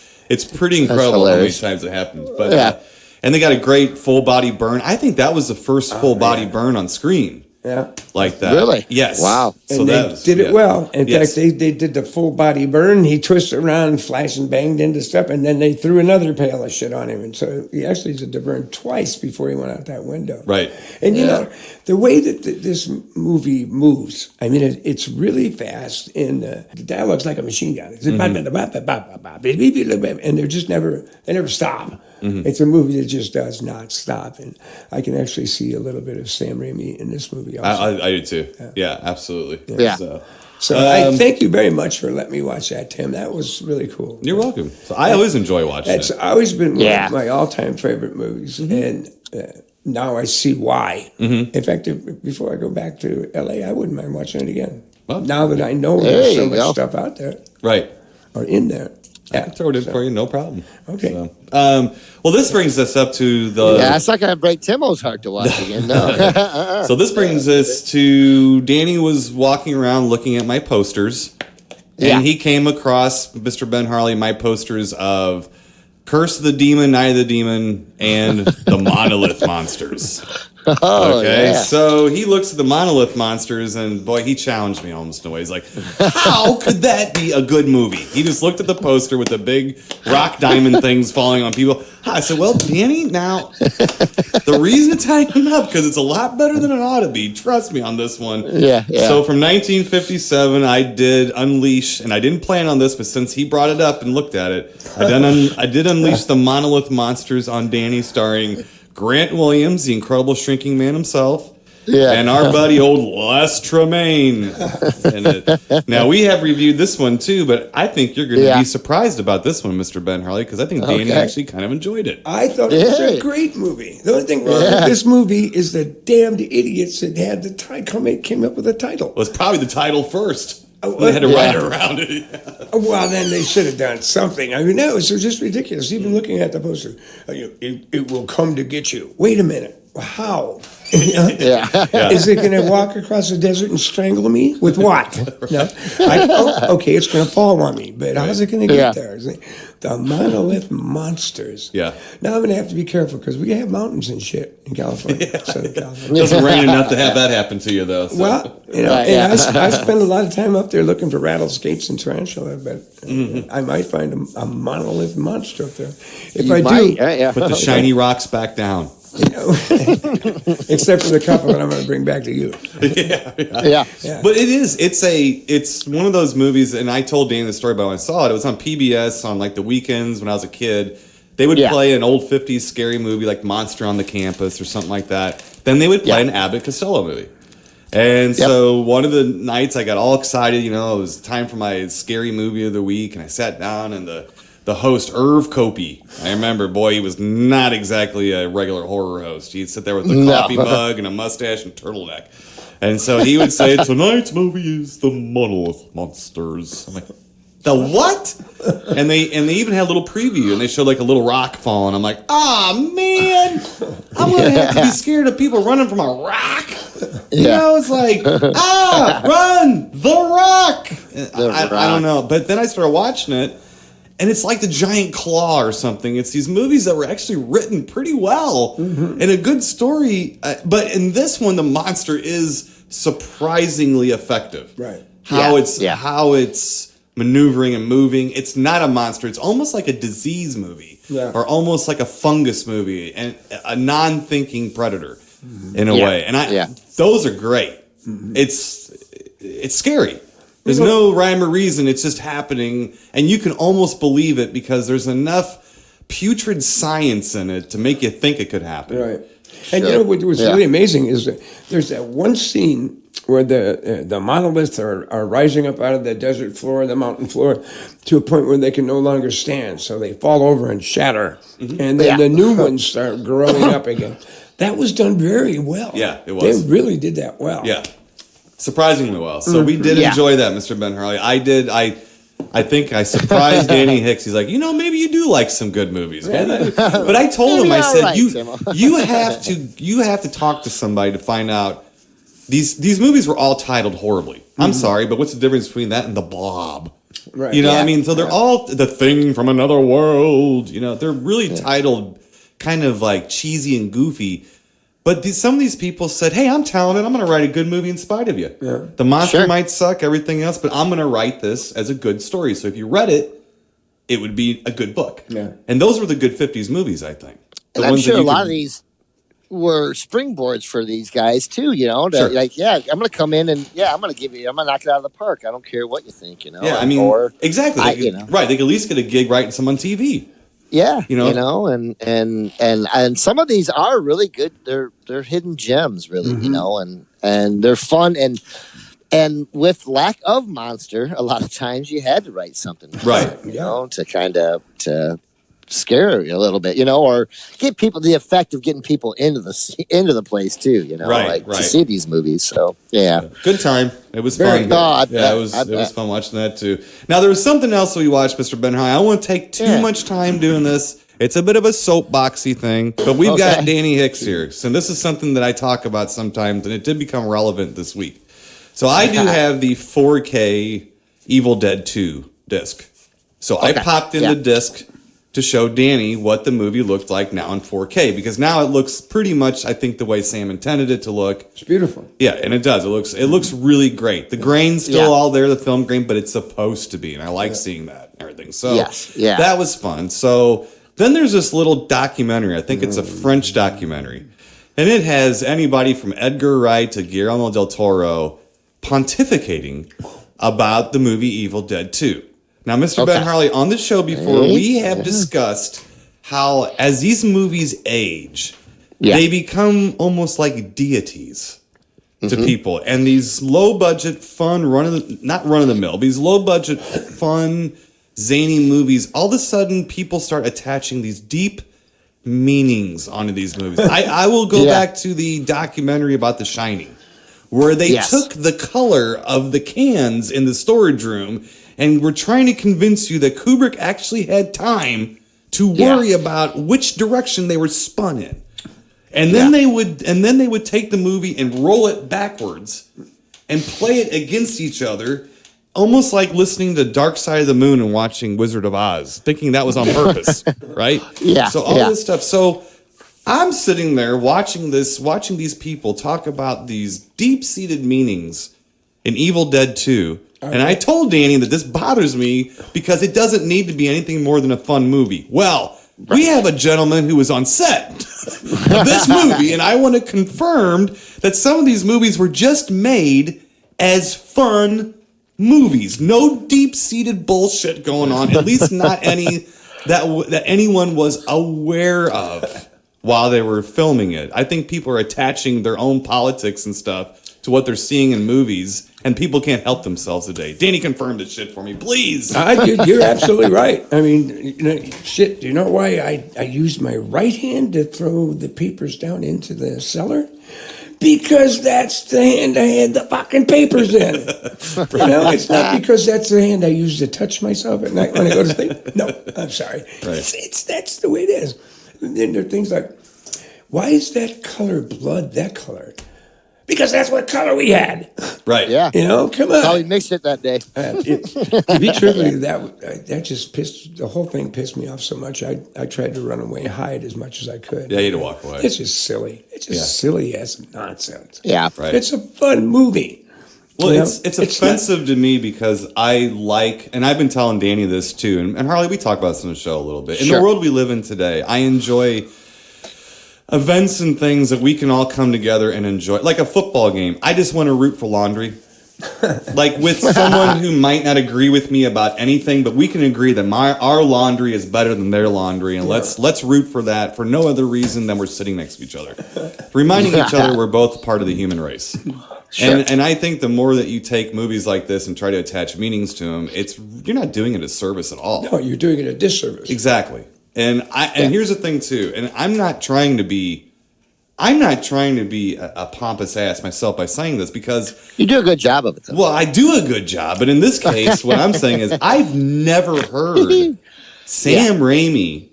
pretty incredible how many times it happens. But and they got a great full body burn. I think that was the first full body burn on screen. Yeah. Like that. Really? Yes. Wow. So and they did it well. In fact, they did the full body burn. He twisted around, flashed and banged into stuff, and then they threw another pail of shit on him. And so he actually did the burn twice before he went out that window. Right. And you know, the way that this movie moves, I mean, it's really fast, and the dialogue's like a machine gun. It's and they never stop. Mm-hmm. It's a movie that just does not stop, and I can actually see a little bit of Sam Raimi in this movie also. I do too. Yeah, absolutely. Yeah. So I thank you very much for letting me watch that, Tim. That was really cool. You're welcome. So I always enjoy watching it. It's always been one of my all-time favorite movies, and now I see why. Mm-hmm. In fact, before I go back to L.A., I wouldn't mind watching it again. Well, now that I know there's so much stuff out there. Right. Or in there. I can throw it in for you, no problem. Okay. So, well, this brings us up to the... Yeah, it's not going to break Timo's heart to watch again, no. So this brings us to... Danny was walking around looking at my posters, and he came across, Mr. Ben Harley, my posters of Curse of the Demon, Night of the Demon, and the Monolith Monsters. Okay, so he looks at the Monolith Monsters, and boy, he challenged me almost in a way. He's like, how could that be a good movie? He just looked at the poster with the big rock diamond things falling on people. I said, well, Danny, now, the reason it's hanging up, because it's a lot better than it ought to be. Trust me on this one. Yeah. So from 1957, I did Unleash, and I didn't plan on this, but since he brought it up and looked at it, I did Unleash the Monolith Monsters on Danny, starring Grant Williams, the incredible shrinking man himself, and our buddy old Les Tremaine in it. Now, we have reviewed this one too, but I think you're going to be surprised about this one, Mr. Ben Harley, because I think Danny actually kind of enjoyed it. I thought it was a great movie. The only thing wrong with this movie is the damned idiots that had the title came up with the title. Well, it's probably the title first. They had to write around it. Well, then they should have done something. I mean, no, it's just ridiculous. Even looking at the poster, it will come to get you. Wait a minute. How? Is it going to walk across the desert and strangle me? With what? No. Okay, it's going to fall on me, but how's it going to get there? The Monolith Monsters. Yeah. Now I'm going to have to be careful because we have mountains and shit in California. Southern California. It doesn't rain enough to have that happen to you, though. So. Well, and I spend a lot of time up there looking for rattlesnapes and tarantula, but I might find a monolith monster up there. If I do, put the shiny rocks back down. You know, except for the couple that I'm going to bring back to you. Yeah. But it's one of those movies, and I told Danny the story about when I saw it. It was on PBS on like the weekends when I was a kid. They would play an old 50s scary movie like Monster on the Campus or something like that. Then they would play an Abbott Costello movie. And so one of the nights I got all excited, you know, it was time for my scary movie of the week, and I sat down, and the host, Irv Copey, I remember, boy, he was not exactly a regular horror host. He'd sit there with a coffee mug and a mustache and turtleneck. And so he would say, tonight's movie is The Monolith Monsters. I'm like, the what? And they even had a little preview, and they showed like a little rock falling. I'm like, man, I'm going to have to be scared of people running from a rock. You know, it's like, run, the rock. I don't know. But then I started watching it, and it's like The Giant Claw or something. It's these movies that were actually written pretty well and a good story. But in this one, the monster is surprisingly effective. Right. How it's maneuvering and moving. It's not a monster. It's almost like a disease movie or almost like a fungus movie and a non-thinking predator in a way. And those are great. It's scary. There's no rhyme or reason. It's just happening, and you can almost believe it because there's enough putrid science in it to make you think it could happen. Right. And you know what was really amazing is that there's that one scene where the monoliths are rising up out of the desert floor, the mountain floor, to a point where they can no longer stand. So they fall over and shatter. And then the new ones start growing up again. That was done very well. Yeah, it was. They really did that well. Yeah. Surprisingly well. So we did enjoy that, Mr. Ben Harley. I did. I think I surprised Danny Hicks. He's like, maybe you do like some good movies. But I told him, I said, you have to talk to somebody to find out. These movies were all titled horribly. I'm sorry, but what's the difference between that and The Blob? Right. You know, I mean, so they're all The Thing from Another World. You know, they're really titled kind of like cheesy and goofy. But some of these people said, hey, I'm talented. I'm going to write a good movie in spite of you. Yeah. The monster might suck, everything else, but I'm going to write this as a good story. So if you read it, it would be a good book. Yeah. And those were the good 50s movies, I think. And I'm sure a lot of these were springboards for these guys, too, you know? Like, I'm going to come in and, I'm going to knock it out of the park. I don't care what you think, you know? Yeah, I mean, exactly. Right, they could at least get a gig writing some on TV. Yeah, you know, and some of these are really good. They're hidden gems, really, you know, and they're fun and with lack of monster, a lot of times you had to write something, you know, to kind of scare you a little bit, you know, or get people the effect of getting people into the place too, you know, to see these movies. So good time. It was fun. It was fun watching that too. Now there was something else we watched, Mr. Ben High. I don't want to take too much time doing this. It's a bit of a soapboxy thing, but we've got Danny Hicks here. So this is something that I talk about sometimes, and it did become relevant this week. So I do have the 4K Evil Dead 2 disc. So I popped in the disc to show Danny what the movie looked like now in 4K, because now it looks pretty much, I think, the way Sam intended it to look. It's beautiful. Yeah, and it does. It looks really great. The grain's still all there, the film grain, but it's supposed to be, and I like seeing that and everything. So that was fun. So then there's this little documentary. I think it's a French documentary, and it has anybody from Edgar Wright to Guillermo del Toro pontificating about the movie Evil Dead 2. Now, Mr. Ben Harley, on the show before, we have discussed how as these movies age, they become almost like deities to people. And these low-budget, fun, not run-of-the-mill, but these low-budget, fun, zany movies, all of a sudden people start attaching these deep meanings onto these movies. I will go back to the documentary about The Shining, where they took the color of the cans in the storage room and we're trying to convince you that Kubrick actually had time to worry about which direction they were spun in. And then they would take the movie and roll it backwards and play it against each other, almost like listening to Dark Side of the Moon and watching Wizard of Oz, thinking that was on purpose, right? Yeah. So all this stuff. So I'm sitting there watching these people talk about these deep-seated meanings in Evil Dead 2. And I told Danny that this bothers me because it doesn't need to be anything more than a fun movie. Well, We have a gentleman who was on set of this movie, and I want it confirmed that some of these movies were just made as fun movies. No deep-seated bullshit going on, at least not any that anyone was aware of while they were filming it. I think people are attaching their own politics and stuff to what they're seeing in movies, and people can't help themselves today. Danny, confirm this shit for me, please. You're absolutely right. I mean, shit, do you know why I used my right hand to throw the papers down into the cellar? Because that's the hand I had the fucking papers in. It's not because that's the hand I use to touch myself at night when I go to sleep. No, I'm sorry. Right. That's the way it is. And then there are things like, why is that color blood that color? Because that's what color we had. Right. Yeah. Come on. How we mixed it that day. To be truthful, that just the whole thing pissed me off so much. I tried to run away, hide as much as I could. Yeah, you had to walk away. It's just silly. It's just silly as nonsense. Yeah. Right. It's a fun movie. Well, it's offensive to me because I like, and I've been telling Danny this too, and Harley, we talk about this on the show a little bit. In the world we live in today, I enjoy events and things that we can all come together and enjoy. Like a football game. I just want to root for laundry. Like with someone who might not agree with me about anything, but we can agree that our laundry is better than their laundry, and let's root for that for no other reason than we're sitting next to each other. Reminding each other we're both part of the human race. Sure. And I think the more that you take movies like this and try to attach meanings to them, you're not doing it a service at all. No, you're doing it a disservice. Exactly. And here's the thing too, and I'm not trying to be a pompous ass myself by saying this because you do a good job of it, though. Well, I do a good job, but in this case, what I'm saying is I've never heard Sam Raimi,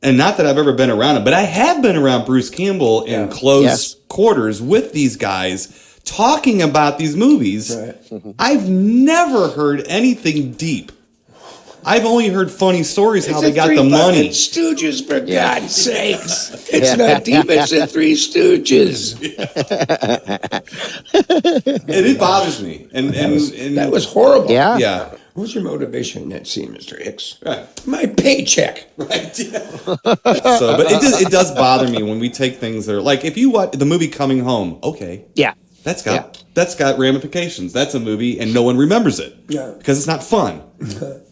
and not that I've ever been around him, but I have been around Bruce Campbell in close quarters with these guys talking about these movies. Right. I've never heard anything deep. I've only heard funny stories how they got the money. Stooges, for God's sakes. It's not deep, it's the Three Stooges. It bothers me. And that was horrible. Yeah. Yeah. What was your motivation in that scene, Mr. Hicks? Right. My paycheck. Right. Yeah. But it does bother me when we take things that are like, if you watch the movie Coming Home, okay. Yeah. That's got ramifications. That's a movie, and no one remembers it because it's not fun.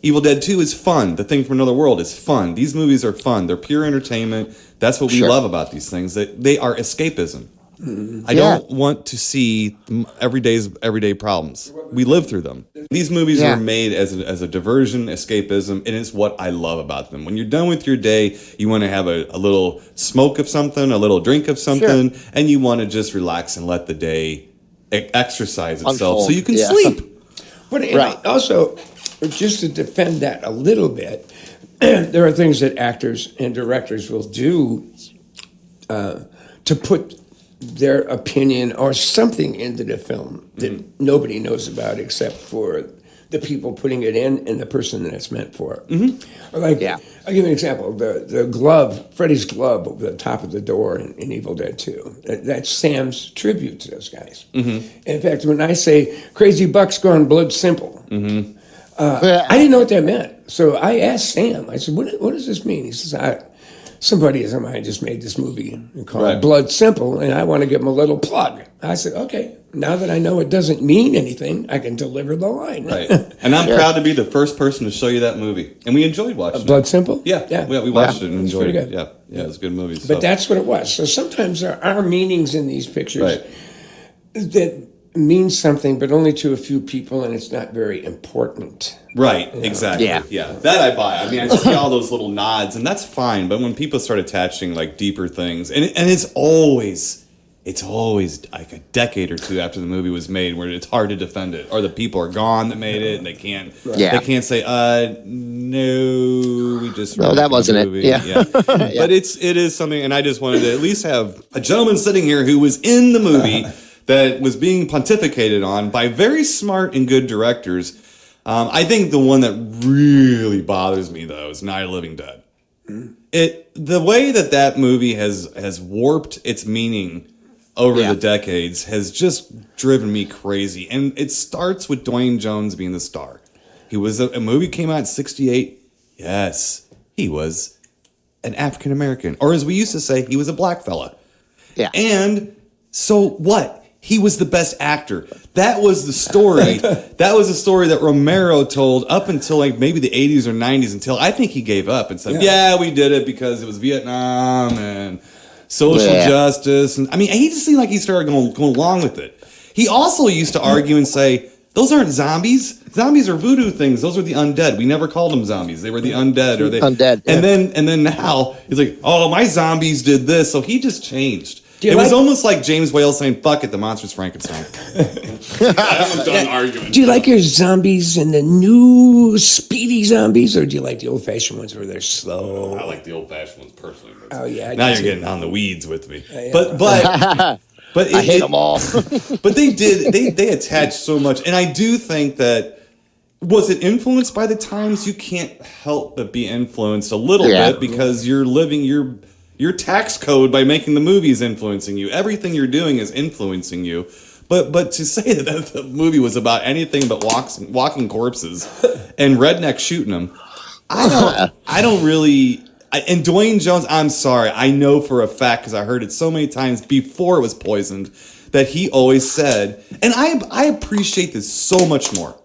Evil Dead 2 is fun. The Thing from Another World is fun. These movies are fun. They're pure entertainment. That's what we love about these things. That they are escapism. Mm-hmm. I don't want to see everyday problems. We live through them. These movies were made as a diversion, escapism, and it's what I love about them. When you're done with your day, you want to have a little smoke of something, a little drink of something, and you want to just relax and let the day exercise itself so you can sleep. But also, just to defend that a little bit, there are things that actors and directors will do to put their opinion or something into the film that nobody knows about except for the people putting it in and the person that it's meant for. Mm-hmm. I'll give you an example. The glove, Freddy's glove over the top of the door in Evil Dead 2. That's Sam's tribute to those guys. Mm-hmm. In fact, when I say Crazy Buck's gone blood simple, I didn't know what that meant. So I asked Sam, I said, what does this mean? He says, somebody of mine just made this movie and called it Blood Simple, and I want to give him a little plug. I said, okay, now that I know it doesn't mean anything, I can deliver the line. Right. And I'm proud to be the first person to show you that movie. And we enjoyed watching it. Blood Simple? Yeah, we watched it and enjoyed it. Good. Yeah, it was a good movie. But that's what it was. So sometimes there are meanings in these pictures that mean something, but only to a few people, and it's not very important. Right, exactly. Yeah. That I buy. I mean, I see all those little nods, and that's fine. But when people start attaching like deeper things, and it's always like a decade or two after the movie was made, where it's hard to defend it, or the people are gone that made it, and they can't say, no, we just that wasn't it. Yeah. But it is something, and I just wanted to at least have a gentleman sitting here who was in the movie that was being pontificated on by very smart and good directors. I think the one that really bothers me, though, is Night of the Living Dead. The way that movie has warped its meaning over the decades has just driven me crazy. And it starts with Dwayne Jones being the star. He was a movie came out in 1968. Yes, he was an African American, or as we used to say, he was a black fella. Yeah. And so what? He was the best actor. That was the story. That was a story that Romero told up until like maybe the 80s or 90s, until I think he gave up and said, yeah we did it because it was Vietnam and social justice. And I mean, he just seemed like he started going along with it. He also used to argue and say, those aren't zombies. Zombies are voodoo things. Those are the undead. We never called them zombies. They were the undead. Or they undead. And then now he's like, oh, my zombies did this. So he just changed. It was almost like James Whale saying, fuck it, the monster's Frankenstein. I'm done arguing. Do you like your zombies and the new speedy zombies, or do you like the old-fashioned ones where they're slow? I like the old-fashioned ones personally. Oh, yeah. Now you're getting on the weeds with me. Yeah. But I hate them all. But they attach so much. And I do think that, was it influenced by the times? You can't help but be influenced a little bit because you're living your tax code by making the movies influencing you. Everything you're doing is influencing you. But to say that the movie was about anything but walking corpses and rednecks shooting them, I don't really. And Dwayne Jones, I'm sorry, I know for a fact because I heard it so many times before it was poisoned that he always said, and I appreciate this so much more.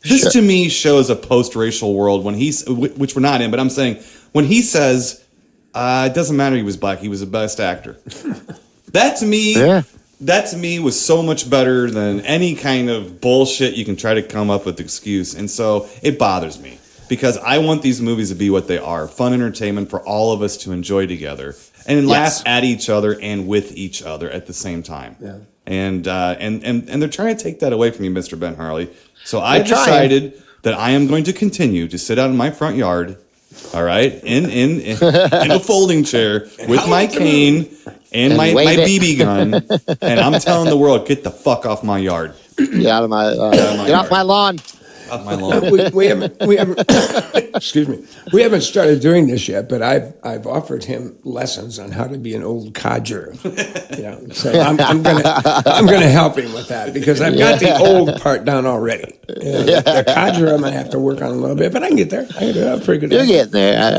This to me shows a post-racial world when which we're not in, but I'm saying when he says. It doesn't matter he was black. He was the best actor. That to me was so much better than any kind of bullshit you can try to come up with excuse. And so it bothers me because I want these movies to be what they are. Fun entertainment for all of us to enjoy together and laugh at each other and with each other at the same time. Yeah. And they're trying to take that away from you, Mr. Ben Harley. So I decided that I am going to continue to sit out in my front yard. All right, in a folding chair with my cane and my BB gun, and I'm telling the world, get the fuck off my yard. Get out of my get off my lawn. Off my lawn. We haven't excuse me. We haven't started doing this yet, but I've offered him lessons on how to be an old codger. So I'm gonna help him with that because I've got the old part down already. The codger I'm gonna have to work on a little bit, but I can get there. I can do it. I'm pretty good. You're getting there. All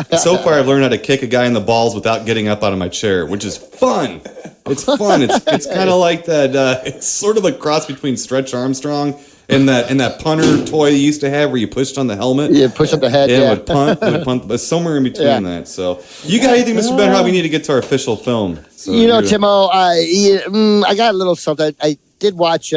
right. So far, I've learned how to kick a guy in the balls without getting up out of my chair, which is fun. It's fun. It's kind of like that. It's sort of a cross between Stretch Armstrong. And that punter toy you used to have where you pushed on the helmet. Yeah, push up the head. Yeah, would punt, but somewhere in between that. So, you got anything, Mr. Ben? How we need to get to our official film? So Timo, I got a little something. I did watch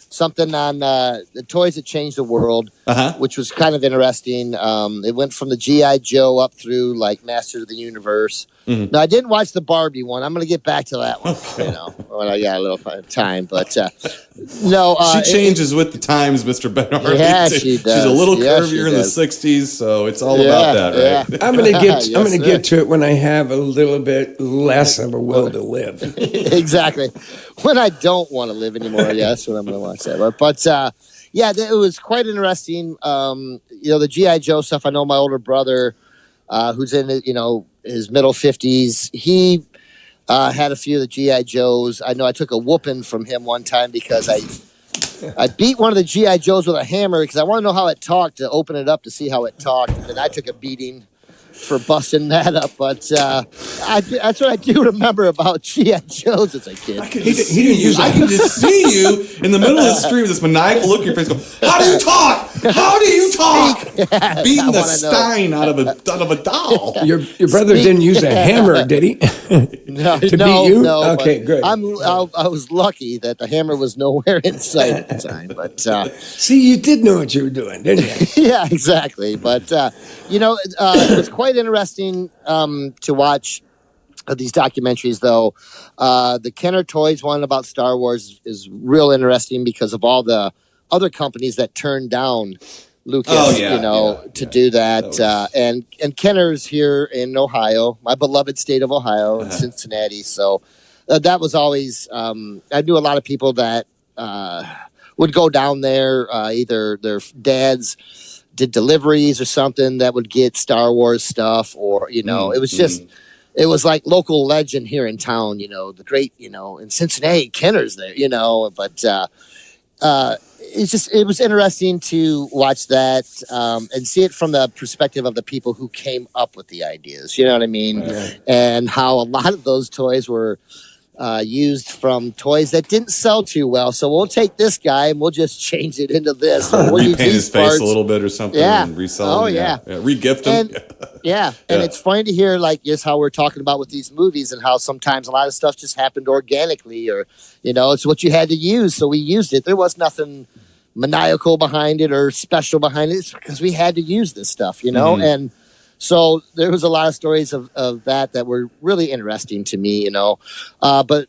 something on the Toys That Changed the World, which was kind of interesting. It went from the G.I. Joe up through like Masters of the Universe. Mm-hmm. Now, I didn't watch the Barbie one. I'm going to get back to that one, when I got a little time. But no, she changes with the times, Mr. Ben Harley. Yeah, she does. She's a little curvier in the '60s, so it's all about that, right? I'm going to get to it when I have a little bit less of a will to live. Exactly. When I don't want to live anymore, that's when I'm going to watch that. But it was quite interesting. The G.I. Joe stuff. I know my older brother, who's in his middle 50s. He had a few of the G.I. Joes. I know I took a whooping from him one time because I beat one of the G.I. Joes with a hammer because I want to know how it talked to open it up to see how it talked. And then I took a beating for busting that up. But that's what I do remember about G.I. Joes as a kid. I can just see you in the middle of the stream with this maniacal look in your face go, how do you talk? How do you talk? Beating the stein out of a doll. Your brother didn't use a hammer, did he? No, to beat you? No. Okay, good. I was lucky that the hammer was nowhere in sight at the time. But see, you did know what you were doing, didn't you? Yeah, exactly. But it was quite interesting to watch these documentaries, though. The Kenner Toys one about Star Wars is real interesting because of all the other companies that turned down Lucas, to do that. And Kenner's here in Ohio, my beloved state of Ohio, in Cincinnati. So that was always, I knew a lot of people that would go down there, either their dads did deliveries or something that would get Star Wars stuff, or, it was just, it was like local legend here in town, the great, in Cincinnati, Kenner's there, but it was interesting to watch that and see it from the perspective of the people who came up with the ideas. You know what I mean? Right. And how a lot of those toys were used from toys that didn't sell too well. So we'll take this guy and we'll just change it into this. We'll repaint his face a little bit or something. Yeah. And resell him. Yeah. Re-gift him. And it's funny to hear like just how we're talking about with these movies and how sometimes a lot of stuff just happened organically, or it's what you had to use, so we used it. There was nothing maniacal behind it or special behind it. It's because we had to use this stuff, and so there was a lot of stories of that were really interesting to me, but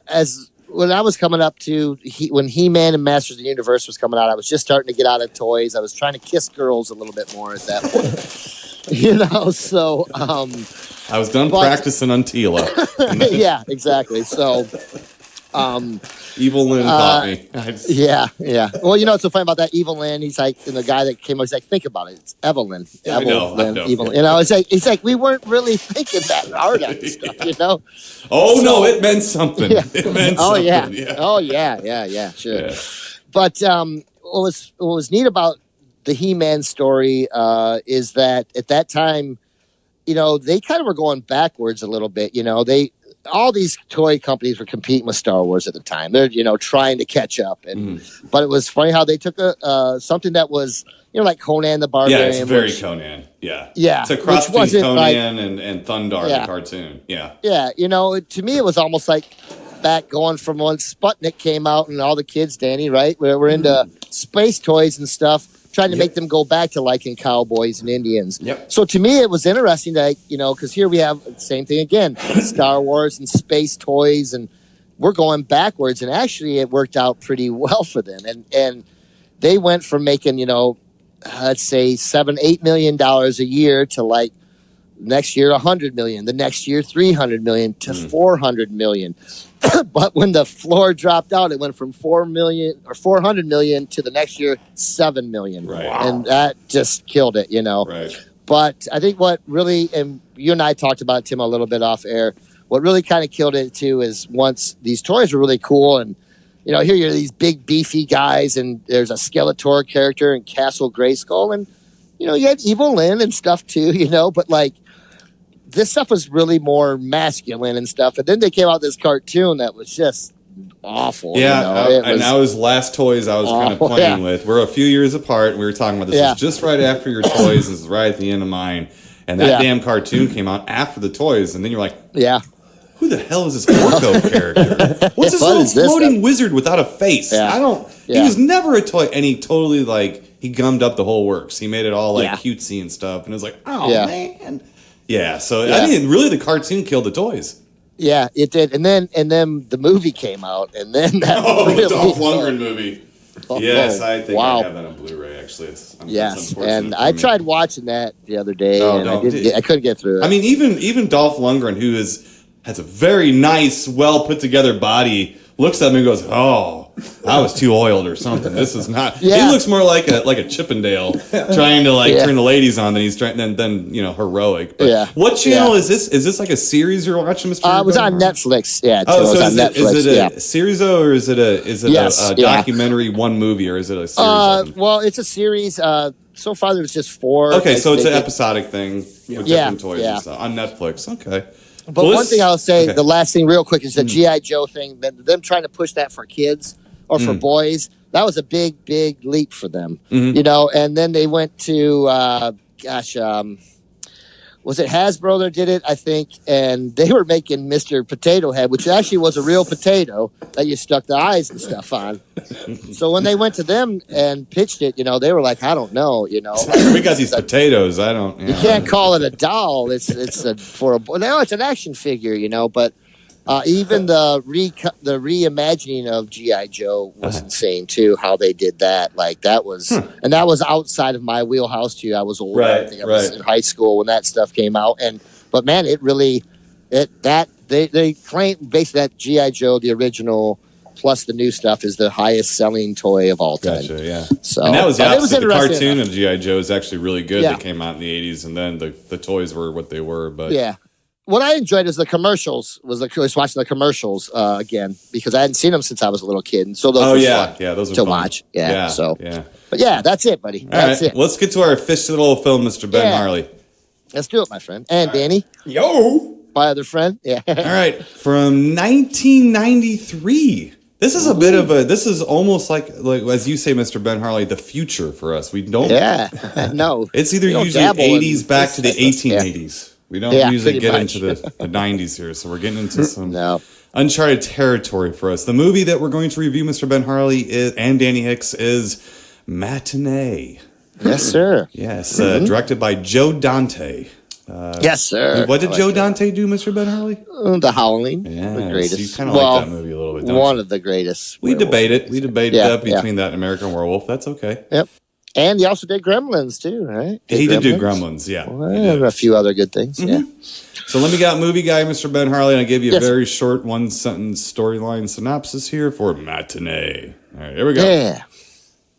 as when I was coming up to when He-Man and Masters of the Universe was coming out, I was just starting to get out of toys. I was trying to kiss girls a little bit more at that point, so I was done practicing on Tila. Yeah, exactly. So Evil Lynn taught me. Yeah. Well, it's so funny about that Evil Lynn. He's like, and the guy that came, he's like, think about it. It's Evelyn. I know. Evil. It's like we weren't really thinking that hard on this stuff, Oh no, it meant something. Yeah. It meant oh something. Yeah. Oh yeah. Sure. Yeah. But what was neat about the He-Man story is that at that time, they kind of were going backwards a little bit. All these toy companies were competing with Star Wars at the time. They're, trying to catch up. But it was funny how they took something that was, like Conan the Barbarian. Yeah, it's very Conan. Yeah. Yeah. It's a cross between Conan and Thundar, the cartoon. Yeah. Yeah. To me, it was almost like back going from when Sputnik came out and all the kids, Danny, right? We're into space toys and stuff, trying to make them go back to liking cowboys and Indians. Yep. So to me, it was interesting that, because here we have the same thing again, Star Wars and space toys, and we're going backwards. And actually, it worked out pretty well for them. And they went from making, let's say $7-8 million a year to like next year $100 million, the next year $300 million to $400 million. But when the floor dropped out, it went from $400 million to the next year $7 million. Right. And that just killed it, Right. But I think what really, and you and I talked about it, Tim, a little bit off air, what really kind of killed it too is once these toys were really cool, and here you're these big beefy guys, and there's a Skeletor character and Castle Grayskull, and you had Evil Lynn and stuff too, but like this stuff was really more masculine and stuff. And then they came out with this cartoon that was just awful. Yeah, and that was last toys I was kind of playing with. We're a few years apart, and we were talking about this. It was just right after your toys. This is right at the end of mine. And that damn cartoon came out after the toys. And then you're like, who the hell is this Orko character? What's this little floating wizard without a face? He was never a toy. And he totally, he gummed up the whole works. He made it all, cutesy and stuff. And it was like, man. Yeah, so I mean, really, the cartoon killed the toys. Yeah, it did, and then the movie came out, and then that the Dolph Lundgren movie. Yes, I think I have that on Blu-ray. Actually, it's and I tried watching that the other day, and I couldn't get through it. I mean, even Dolph Lundgren, who has a very nice, well put together body, looks at me and goes, "Oh, I was too oiled or something. This is not." He looks more like a Chippendale trying to turn the ladies on than he's trying then heroic. But what channel is this? Is this like a series you're watching, Mr.? It was on Netflix. Yeah. Oh, so is it a series or is it a documentary, one movie, or is it a series? Well, it's a series. So far there's just 4. Okay, so it's an episodic thing with different toys and stuff on Netflix. Okay. But one thing I'll say, the last thing real quick, is the G.I. Joe thing, them trying to push that for kids or for boys. That was a big, big leap for them, and then they went to, was it Hasbro that did it, I think, and they were making Mr. Potato Head, which actually was a real potato that you stuck the eyes and stuff on. So when they went to them and pitched it, they were like, I don't know, we got these potatoes. I don't. You can't call it a doll. It's for a boy. No, it's an action figure, but even the reimagining of G.I. Joe was insane too. How they did that, that was, and that was outside of my wheelhouse too. I was older. I think I was in high school when that stuff came out, but man, it really, they claim basically that G.I. Joe, the original, plus the new stuff, is the highest selling toy of all time. Gotcha, yeah. So, and that was the opposite. The cartoon of G.I. Joe is actually really good. That came out in the 80s, and then the toys were what they were. But what I enjoyed is the commercials. Was watching the commercials again because I hadn't seen them since I was a little kid, and so those were fun those are to fun. watch. Yeah, but that's it, buddy. All That's right, it. let's get to our official film, Mr. Ben Harley. Let's do it, my friend. And Danny, my other friend. Yeah. All right, from 1993. This is a bit of a. This is almost like as you say, Mr. Ben Harley, the future for us. We don't. Yeah. No. It's either usually 80s back to the 1880s. We don't usually get into the 90s here, so we're getting into some uncharted territory for us. The movie that we're going to review, Mr. Ben Harley and Danny Hicks, is Matinee. Yes, sir. Yes, directed by Joe Dante. Yes, sir. What did Joe Dante do, Mr. Ben Harley? The Howling. Yeah, the greatest. So you kind of like that movie a little bit, don't one you? of the greatest. We debate it. We debated between that and American Werewolf. That's okay. Yep. And he also did Gremlins, too, right? He did do Gremlins, yeah. Well, and a few other good things, yeah. So let me get movie guy, Mr. Ben Harley, and I'll give you a very short one-sentence storyline synopsis here for Matinee. All right, here we go. Yeah.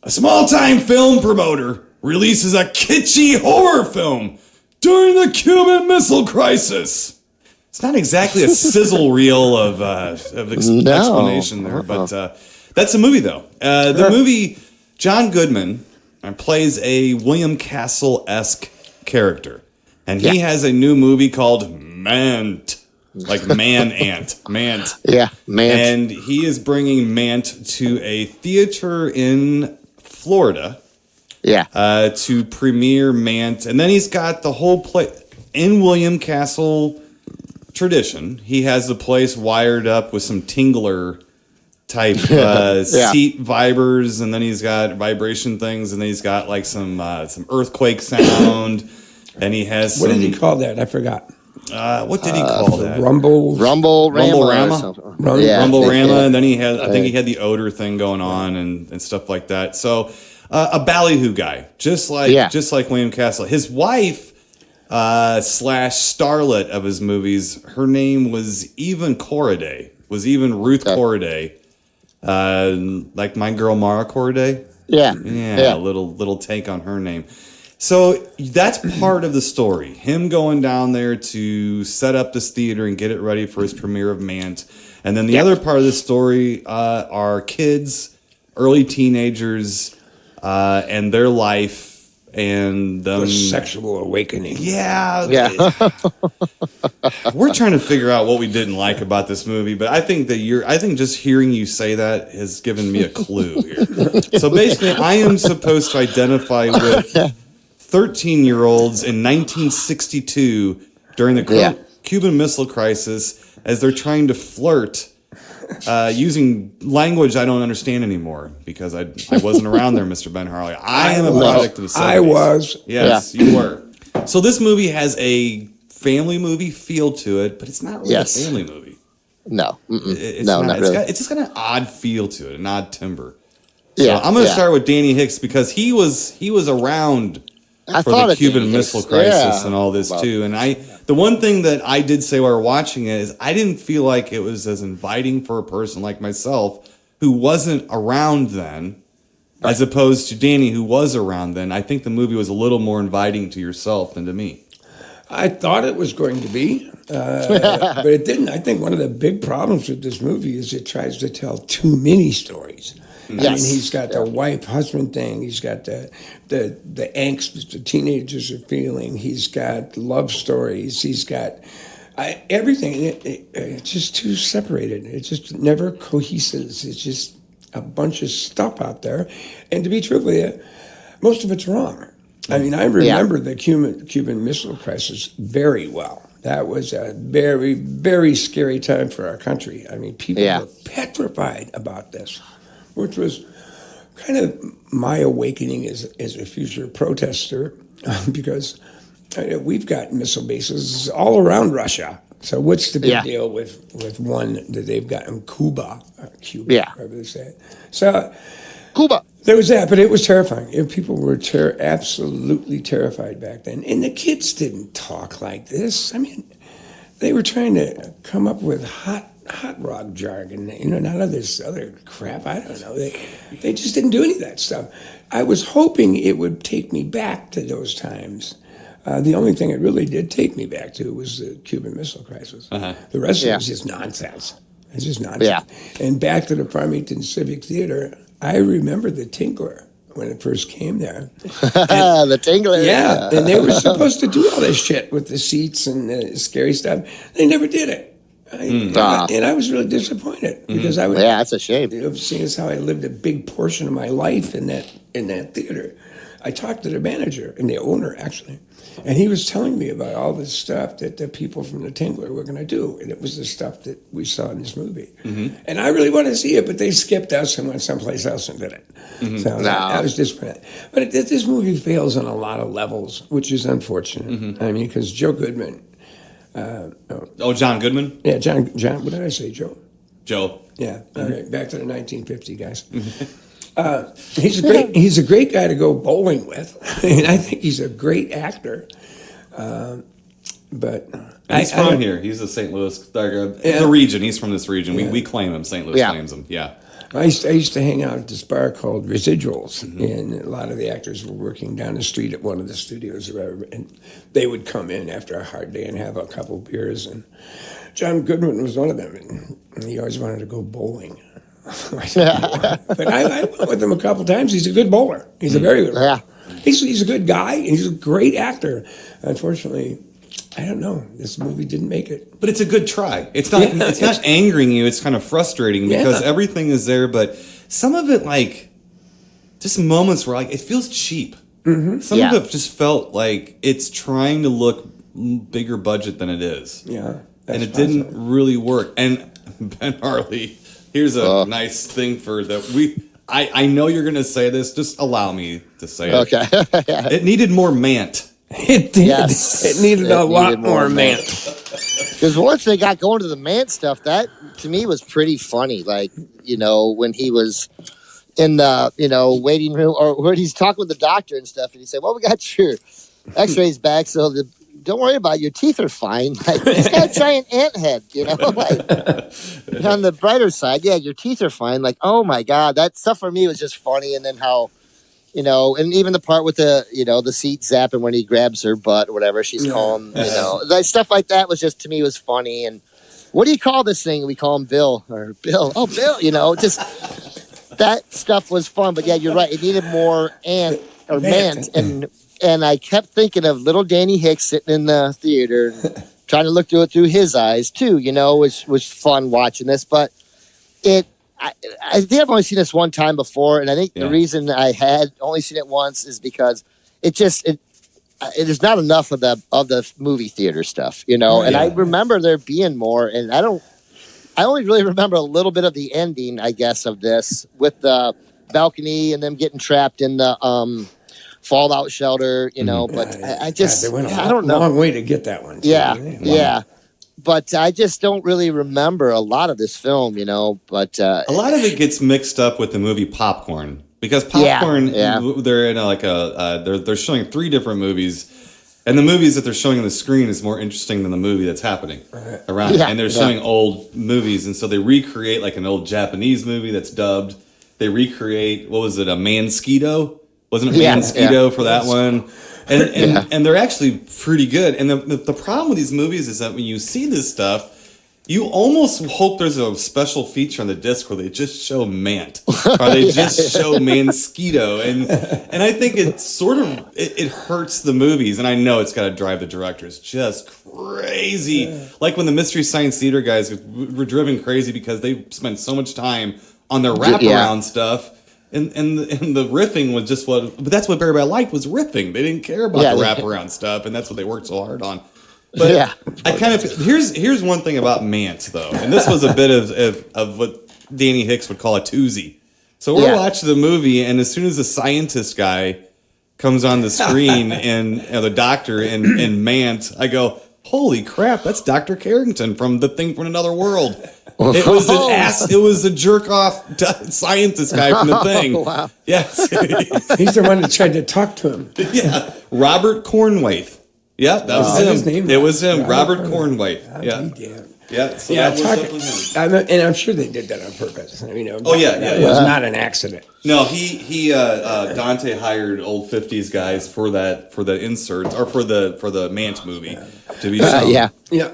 A small-time film promoter releases a kitschy horror film during the Cuban Missile Crisis. It's not exactly a sizzle reel of explanation there, but that's a movie, though. The movie, John Goodman plays a William Castle-esque character, and he has a new movie called Mant, like man-ant, Mant. Yeah, Mant. And he is bringing Mant to a theater in Florida. Yeah. To premiere Mant. And then he's got the whole play in William Castle tradition. He has the place wired up with some tingler type seat vibers, and then he's got vibration things, and then he's got like some earthquake sound, and he has what did he call that? I forgot. What did he call that? Rumble Rama, and then he had, I think he had the odor thing going on and stuff like that. So a ballyhoo guy, just like William Castle. His wife / starlet of his movies, her name was Ruth Corriday. Like my girl Mara Corday. Yeah. Little take on her name. So that's part of the story. Him going down there to set up this theater and get it ready for his premiere of Mant. And then the other part of the story are kids, early teenagers, and their life and the sexual awakening. Yeah. We're trying to figure out what we didn't like about this movie, but I think just hearing you say that has given me a clue here. So basically, I am supposed to identify with 13-year-olds in 1962 during the Cuban Missile Crisis as they're trying to flirt using language I don't understand anymore because I wasn't around there, Mr. Ben Harley. I am a product of the 70s. I was. Yes, you were. So this movie has a family movie feel to it, but it's not really a family movie. No. It's not really. It's just got an odd feel to it, an odd timbre. So I'm going to start with Danny Hicks because he was around for the Cuban Missile Crisis and all this too. And the one thing that I did say while we were watching it is I didn't feel like it was as inviting for a person like myself who wasn't around then, as opposed to Danny who was around then. I think the movie was a little more inviting to yourself than to me. I thought it was going to be, but it didn't. I think one of the big problems with this movie is it tries to tell too many stories. Yes. I mean, he's got the wife-husband thing. He's got the angst that the teenagers are feeling. He's got love stories. He's got everything. It's just too separated. It just never coheses. It's just a bunch of stuff out there. And to be truthful, most of it's wrong. I mean, I remember the Cuban Missile Crisis very well. That was a very, very scary time for our country. I mean, people were petrified about this, which was kind of my awakening as a future protester, because we've got missile bases all around Russia. So what's the big deal with one that they've got in Cuba, whatever they say. So Cuba. There was that, but it was terrifying. People were absolutely terrified back then. And the kids didn't talk like this. I mean, they were trying to come up with hot rod jargon, none of this other crap. I don't know. They just didn't do any of that stuff. I was hoping it would take me back to those times The only thing it really did take me back to was the Cuban Missile Crisis. The rest of it was just nonsense. It's just nonsense. Yeah. And back to the Farmington Civic Theater, I remember the Tingler when it first came there. The Tingler. Yeah, and they were supposed to do all this shit with the seats and the scary stuff. They never did it. And I was really disappointed because I would. Yeah, that's a shame. Seeing as how I lived a big portion of my life in that theater, I talked to the manager and the owner actually, and he was telling me about all this stuff that the people from the Tingler were going to do, and it was the stuff that we saw in this movie. And I really wanted to see it, but they skipped us and went someplace else and did it. So I was disappointed. But this movie fails on a lot of levels, which is unfortunate. I mean, because Joe Goodman. John Goodman? Yeah, John. What did I say, Joe? Joe. Yeah. All right. Back to the 1950 guys. He's a great guy to go bowling with, and I think he's a great actor. But he's from here. He's a St. Louis, the region. He's from this region. We claim him. St. Louis claims him. Yeah. I used to hang out at this bar called Residuals, and a lot of the actors were working down the street at one of the studios or whatever, and they would come in after a hard day and have a couple beers, and John Goodman was one of them, and he always wanted to go bowling. But I went with him a couple times. He's a good bowler. He's a very good bowler. He's a good guy, and he's a great actor. Unfortunately, I don't know. This movie didn't make it. But it's a good try. It's not not angering you. It's kind of frustrating because everything is there, but some of it, like, just moments where, like, it feels cheap. Some of it just felt like it's trying to look bigger budget than it is. Yeah. And it didn't really work. And Ben Harley, here's a nice thing for that. I know you're going to say this. Just allow me to say it. Okay. It needed more Mant. It did. Yes. It needed a lot more Mant. Because once they got going to the Mant stuff, that to me was pretty funny. Like, when he was in the, waiting room, or when he's talking with the doctor and stuff, and he said, well, we got your x-rays back, so don't worry about it, your teeth are fine. Like, he's got a giant ant head, like, on the brighter side, your teeth are fine. Like, oh my God, that stuff for me was just funny. And then how, and even the part with the, the seat zapping when he grabs her butt or whatever she's calling, that stuff like that was just, to me, was funny. And what do you call this thing? We call him Bill or Bill. Oh, Bill, just that stuff was fun. But yeah, you're right. It needed more Mant. And I kept thinking of little Danny Hicks sitting in the theater, trying to look through it through his eyes too, which was fun watching this. But I think I've only seen this one time before, and I think the reason I had only seen it once is because there's not enough of the movie theater stuff, And I remember there being more, and I only really remember a little bit of the ending, I guess, of this with the balcony and them getting trapped in the fallout shelter, But I just, they went I don't know. A long way to get that one. Yeah. But I just don't really remember a lot of this film, But a lot of it gets mixed up with the movie Popcorn because Popcorn, they're in they're showing 3 different movies, and the movies that they're showing on the screen is more interesting than the movie that's happening around. And they're showing old movies, and so they recreate like an old Japanese movie that's dubbed. They recreate, what was it, a Mansquito? Wasn't it Mansquito for that one? And they're actually pretty good. And the problem with these movies is that when you see this stuff, you almost hope there's a special feature on the disc where they just show Mant or they just show Mansquito. And I think it sort of it hurts the movies. And I know it's got to drive the directors just crazy. Like when the Mystery Science Theater guys were driven crazy because they spent so much time on their wraparound stuff. And the riffing was just but that's what everybody liked was riffing. They didn't care about the wraparound stuff, and that's what they worked so hard on. But I kind of here's one thing about Mant though, and this was a bit of what Danny Hicks would call a toozy. So we're watching the movie, and as soon as the scientist guy comes on the screen and the doctor and Mant, I go, holy crap, that's Dr. Carrington from The Thing from Another World. It was an ass. It was a jerk off scientist guy from The Thing. Wow. Yes, he's the one that tried to talk to him. Yeah, Robert Cornwaith. Yeah, that was him. His name. It was him, Robert Cornwaith. Yeah. Yeah, so that was definitely him. And I'm sure they did that on purpose. I mean, yeah. It was not an accident. No, Dante hired old 50s guys for the inserts or for the Mant movie to be shown.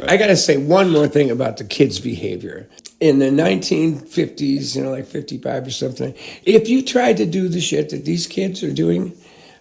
I got to say one more thing about the kids' behavior. In the 1950s, like 55 or something, if you tried to do the shit that these kids are doing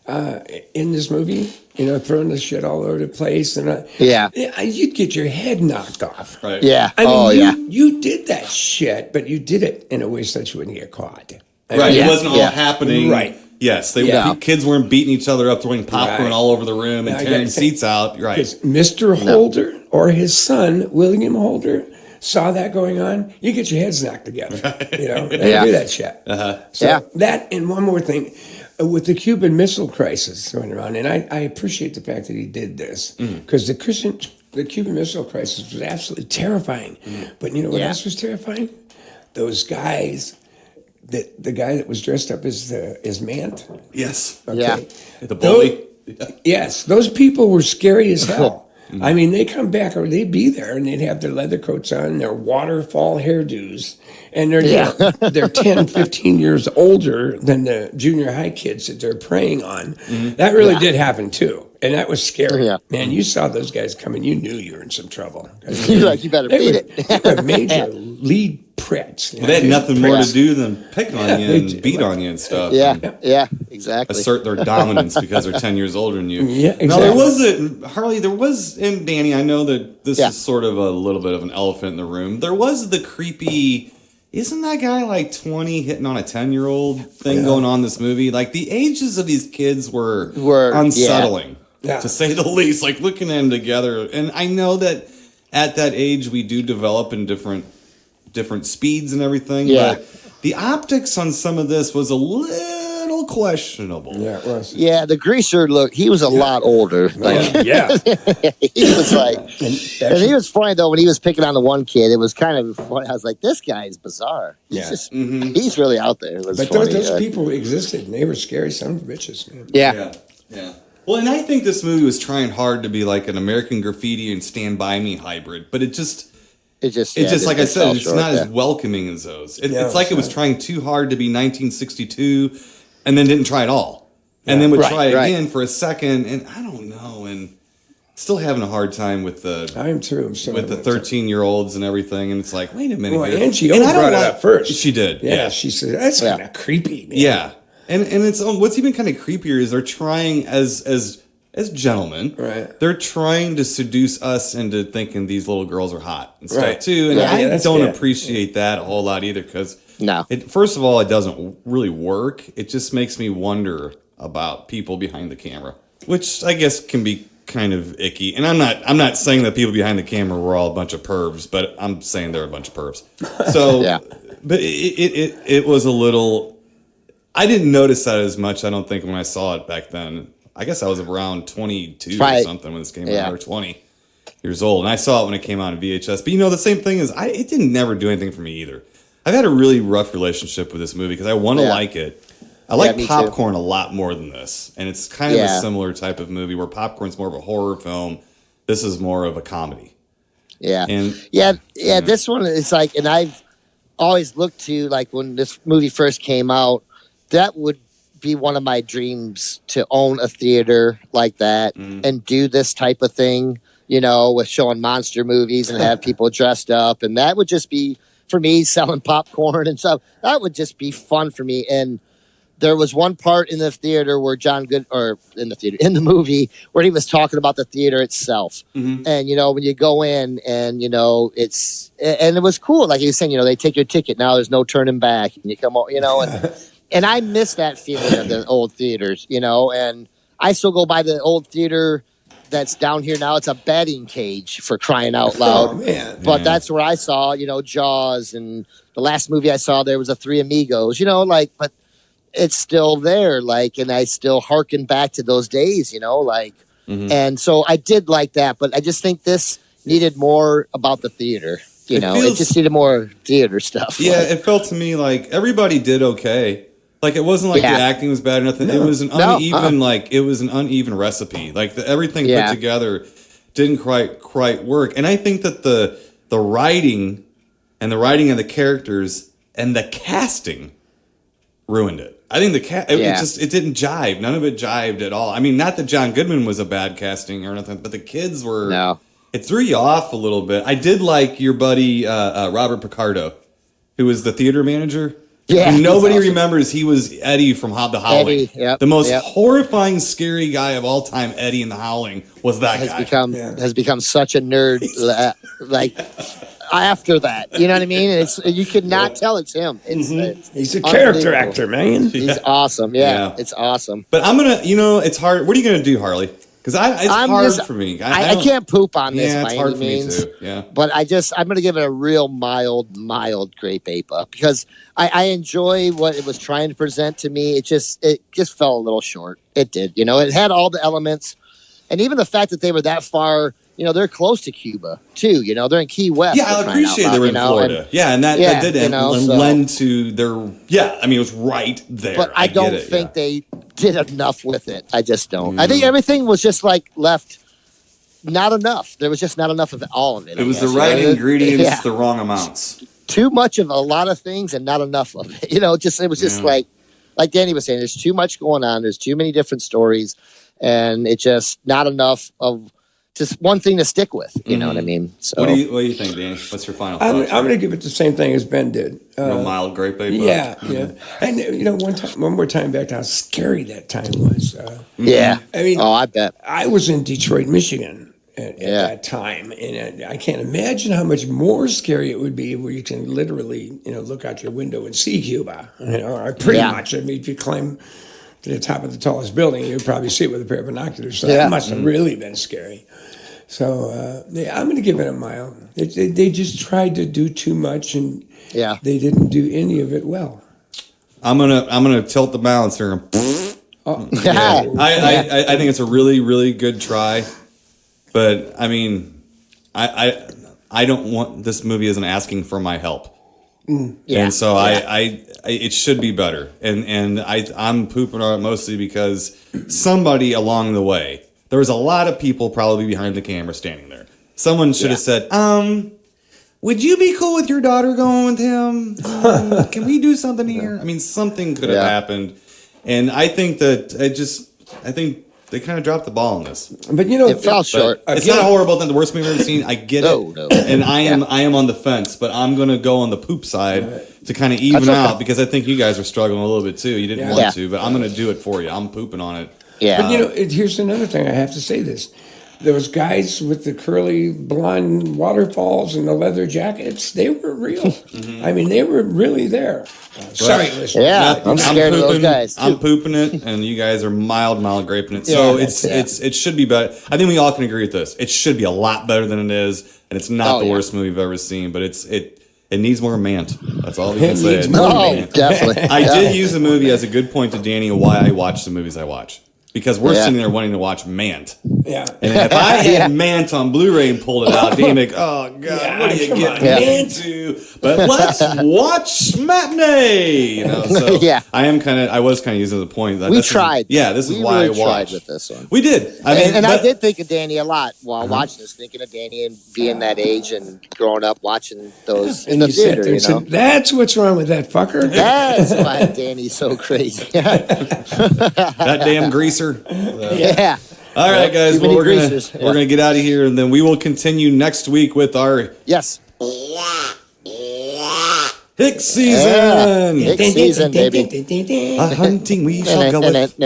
in this movie, throwing the shit all over the place, and you'd get your head knocked off. Right. Yeah. I mean, you did that shit, but you did it in a way so that you wouldn't get caught. Right. It wasn't all happening. Right. Yes, kids weren't beating each other up, throwing popcorn all over the room and tearing seats out. Right. Because Mr. Holder or his son, William Holder, saw that going on, you get your heads knocked together. They do that shit. That, and one more thing, with the Cuban Missile Crisis going around, and I appreciate the fact that he did this, because the Cuban Missile Crisis was absolutely terrifying. But you know what else was terrifying? Those guys, the guy that was dressed up as Mant. Yes. Okay. Yeah. The bully. Yes, those people were scary as hell. I mean, they come back, or they'd be there, and they'd have their leather coats on, their waterfall hairdos, and they're 10, 15 years older than the junior high kids that they're preying on. That really did happen, too, and that was scary. Man, you saw those guys coming, you knew you were in some trouble. You're like, you better beat it. They were major lead pricks. They had nothing more to do than pick on you and beat on you and stuff. Yeah, exactly. Assert their dominance because they're 10 years older than you. Yeah, exactly. Now, and Danny, I know that this is sort of a little bit of an elephant in the room. There was the creepy, isn't that guy like 20 hitting on a 10-year-old thing going on in this movie? Like, the ages of these kids were unsettling, to say the least. Like, looking at them together. And I know that at that age, we do develop in different speeds and everything, but the optics on some of this was a little questionable. Yeah, it was. Yeah, the greaser look, he was a lot older. Like, he was like, and he was funny though when he was picking on the one kid. It was kind of funny. I was like, this guy is bizarre. He's really out there. It was but funny. those people existed, and they were scary son of bitches, man. Yeah. Well, and I think this movie was trying hard to be like an American Graffiti and Stand By Me hybrid, but it just like I said, it's not as welcoming as those. It's like it was trying too hard to be 1962 and then didn't try at all. And then would try again for a second, and I don't know, and still having a hard time with the 13-year-olds and everything, and it's like, wait a minute. Well, Angie brought it up first. She did. Yeah, she said, that's kind of creepy, man. Yeah. And it's what's even kind of creepier is they're trying as gentlemen, they're trying to seduce us into thinking these little girls are hot and stuff too. And I don't appreciate that a whole lot either, because first of all, it doesn't really work. It just makes me wonder about people behind the camera, which I guess can be kind of icky. And I'm not saying that people behind the camera were all a bunch of pervs, but I'm saying they're a bunch of pervs. So, but it was a little. I didn't notice that as much, I don't think, when I saw it back then. I guess I was around 22 or something when this came out, or 20 years old. And I saw it when it came out on VHS. But the same thing is, it didn't never do anything for me either. I've had a really rough relationship with this movie because I want to like it. I like Popcorn a lot more than this. And it's kind of a similar type of movie where Popcorn's more of a horror film. This is more of a comedy. Yeah. And this one is like, and I've always looked to, like, when this movie first came out, that would be one of my dreams, to own a theater like that and do this type of thing, with showing monster movies and have people dressed up. And that would just be, for me, selling popcorn and stuff. That would just be fun for me. And there was one part in the theater where in the movie, where he was talking about the theater itself. And, when you go in and, and it was cool. Like he was saying, they take your ticket. Now there's no turning back. And you come out, and I miss that feeling of the old theaters, and I still go by the old theater that's down here now. It's a batting cage, for crying out loud. Oh, man. But that's where I saw, Jaws, and the last movie I saw there was a Three Amigos, but it's still there, and I still hearken back to those days, and so I did like that, but I just think this needed more about the theater. It just needed more theater stuff. Yeah, it felt to me like everybody did okay. Like, it wasn't like the acting was bad or nothing. It was an uneven, it was an uneven recipe. Like, everything put together didn't quite work. And I think that the writing and the writing of the characters and the casting ruined it. I think it didn't jive. None of it jived at all. I mean, not that John Goodman was a bad casting or nothing, but the kids were. No. It threw you off a little bit. I did like your buddy Robert Picardo, who was the theater manager. Yeah, and nobody remembers he was Eddie from The Howling. Eddie, the most horrifying, scary guy of all time, Eddie in The Howling, was that guy. Has become such a nerd, like after that. You know what I mean? You could not tell it's him. He's a character actor, man. He's awesome. Yeah, it's awesome. But I'm gonna, it's hard. What are you gonna do, Harley? Because it's hard for me. I can't poop on this by it's hard any for means. Me too. Yeah. But I'm going to give it a real mild grape ape because I enjoy what it was trying to present to me. It just fell a little short. It did. It had all the elements. And even the fact that they were that far, they're close to Cuba too. They're in Key West. Yeah, I appreciate they were in Florida. And that did lend to their. Yeah, I mean, it was right there. But I don't think they did enough with it. I just don't. I think everything was just left not enough. There was just not enough of all of it. It was the right ingredients, the wrong amounts. Too much of a lot of things and not enough of it. It was just like Danny was saying, there's too much going on. There's too many different stories, and it's just not enough of just one thing to stick with. You know what I mean? So what do you think, Danny? What's your final thoughts? I'm going to give it the same thing as Ben did. Real mild grape ape. Yeah. And one more time back to how scary that time was. Yeah. I mean, I bet. I was in Detroit, Michigan at that time, and I can't imagine how much more scary it would be where you can literally, look out your window and see Cuba. Or pretty much. I mean, if you climb to the top of the tallest building, you'd probably see it with a pair of binoculars. So that must have really been scary. So I'm going to give it a mild. They just tried to do too much, and they didn't do any of it well. I'm gonna tilt the balance here. I think it's a really, really good try, but I mean, I don't want this movie isn't asking for my help, and so it should be better, and I'm pooping on it mostly because somebody along the way. There was a lot of people probably behind the camera standing there. Someone should have said, would you be cool with your daughter going with him? Can we do something here? I mean, something could have happened. And I think that I think they kind of dropped the ball on this. But it fell short. It's not horrible. It's not the worst movie I've ever seen. I get it. No. And I am on the fence, but I'm going to go on the poop side to kind of even out because I think you guys are struggling a little bit too. You didn't want to, but I'm going to do it for you. I'm pooping on it. Yeah. But here's another thing. I have to say this. Those guys with the curly blonde waterfalls and the leather jackets, they were real. I mean, they were really there. Sorry, listeners. Yeah, I'm scared of those guys, too. I'm pooping it, and you guys are mild graping it. So it should be better. I think we all can agree with this. It should be a lot better than it is, and it's not the worst movie I've ever seen, but it needs more mant. That's all we can say. Definitely. I did use the movie as a good point to Danny of why I watch the movies I watch. Because we're sitting there wanting to watch Mant. Yeah. And if I had Mant on Blu-ray and pulled it out, Danny would be like, oh, God, what are you getting into? But let's watch Matinee. So I was kind of using the point. That we tried. This is why I watched. With this one. We did. I did think of Danny a lot while watching this, thinking of Danny and being that age and growing up watching those in the theater. Said, that's what's wrong with that fucker. That's why Danny's so crazy. That damn greaser. Yeah. All right, guys. Well, we're gonna get out of here, and then we will continue next week with our Hicks season. Hicks season, baby. A hunting we shall go with.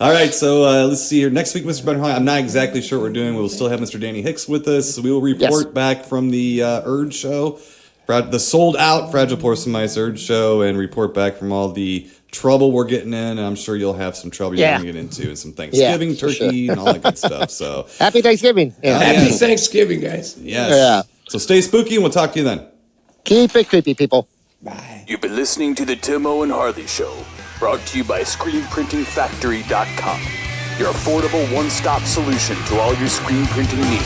All right, so let's see here. Next week, Mr. Butterhawk, I'm not exactly sure what we're doing. We'll still have Mr. Danny Hicks with us. So we will report back from the Urge show, the sold out Fragile Porcelain Mice Urge show, and report back from all the trouble we're getting in, and I'm sure you'll have some trouble you're going to get into, and some Thanksgiving turkey and all that good stuff. So happy Thanksgiving. Happy Thanksgiving, guys. Yes. Yeah. So stay spooky, and we'll talk to you then. Keep it creepy, people. Bye. You've been listening to the Timo and Harley Show, brought to you by ScreenPrintingFactory.com, your affordable one-stop solution to all your screen printing needs.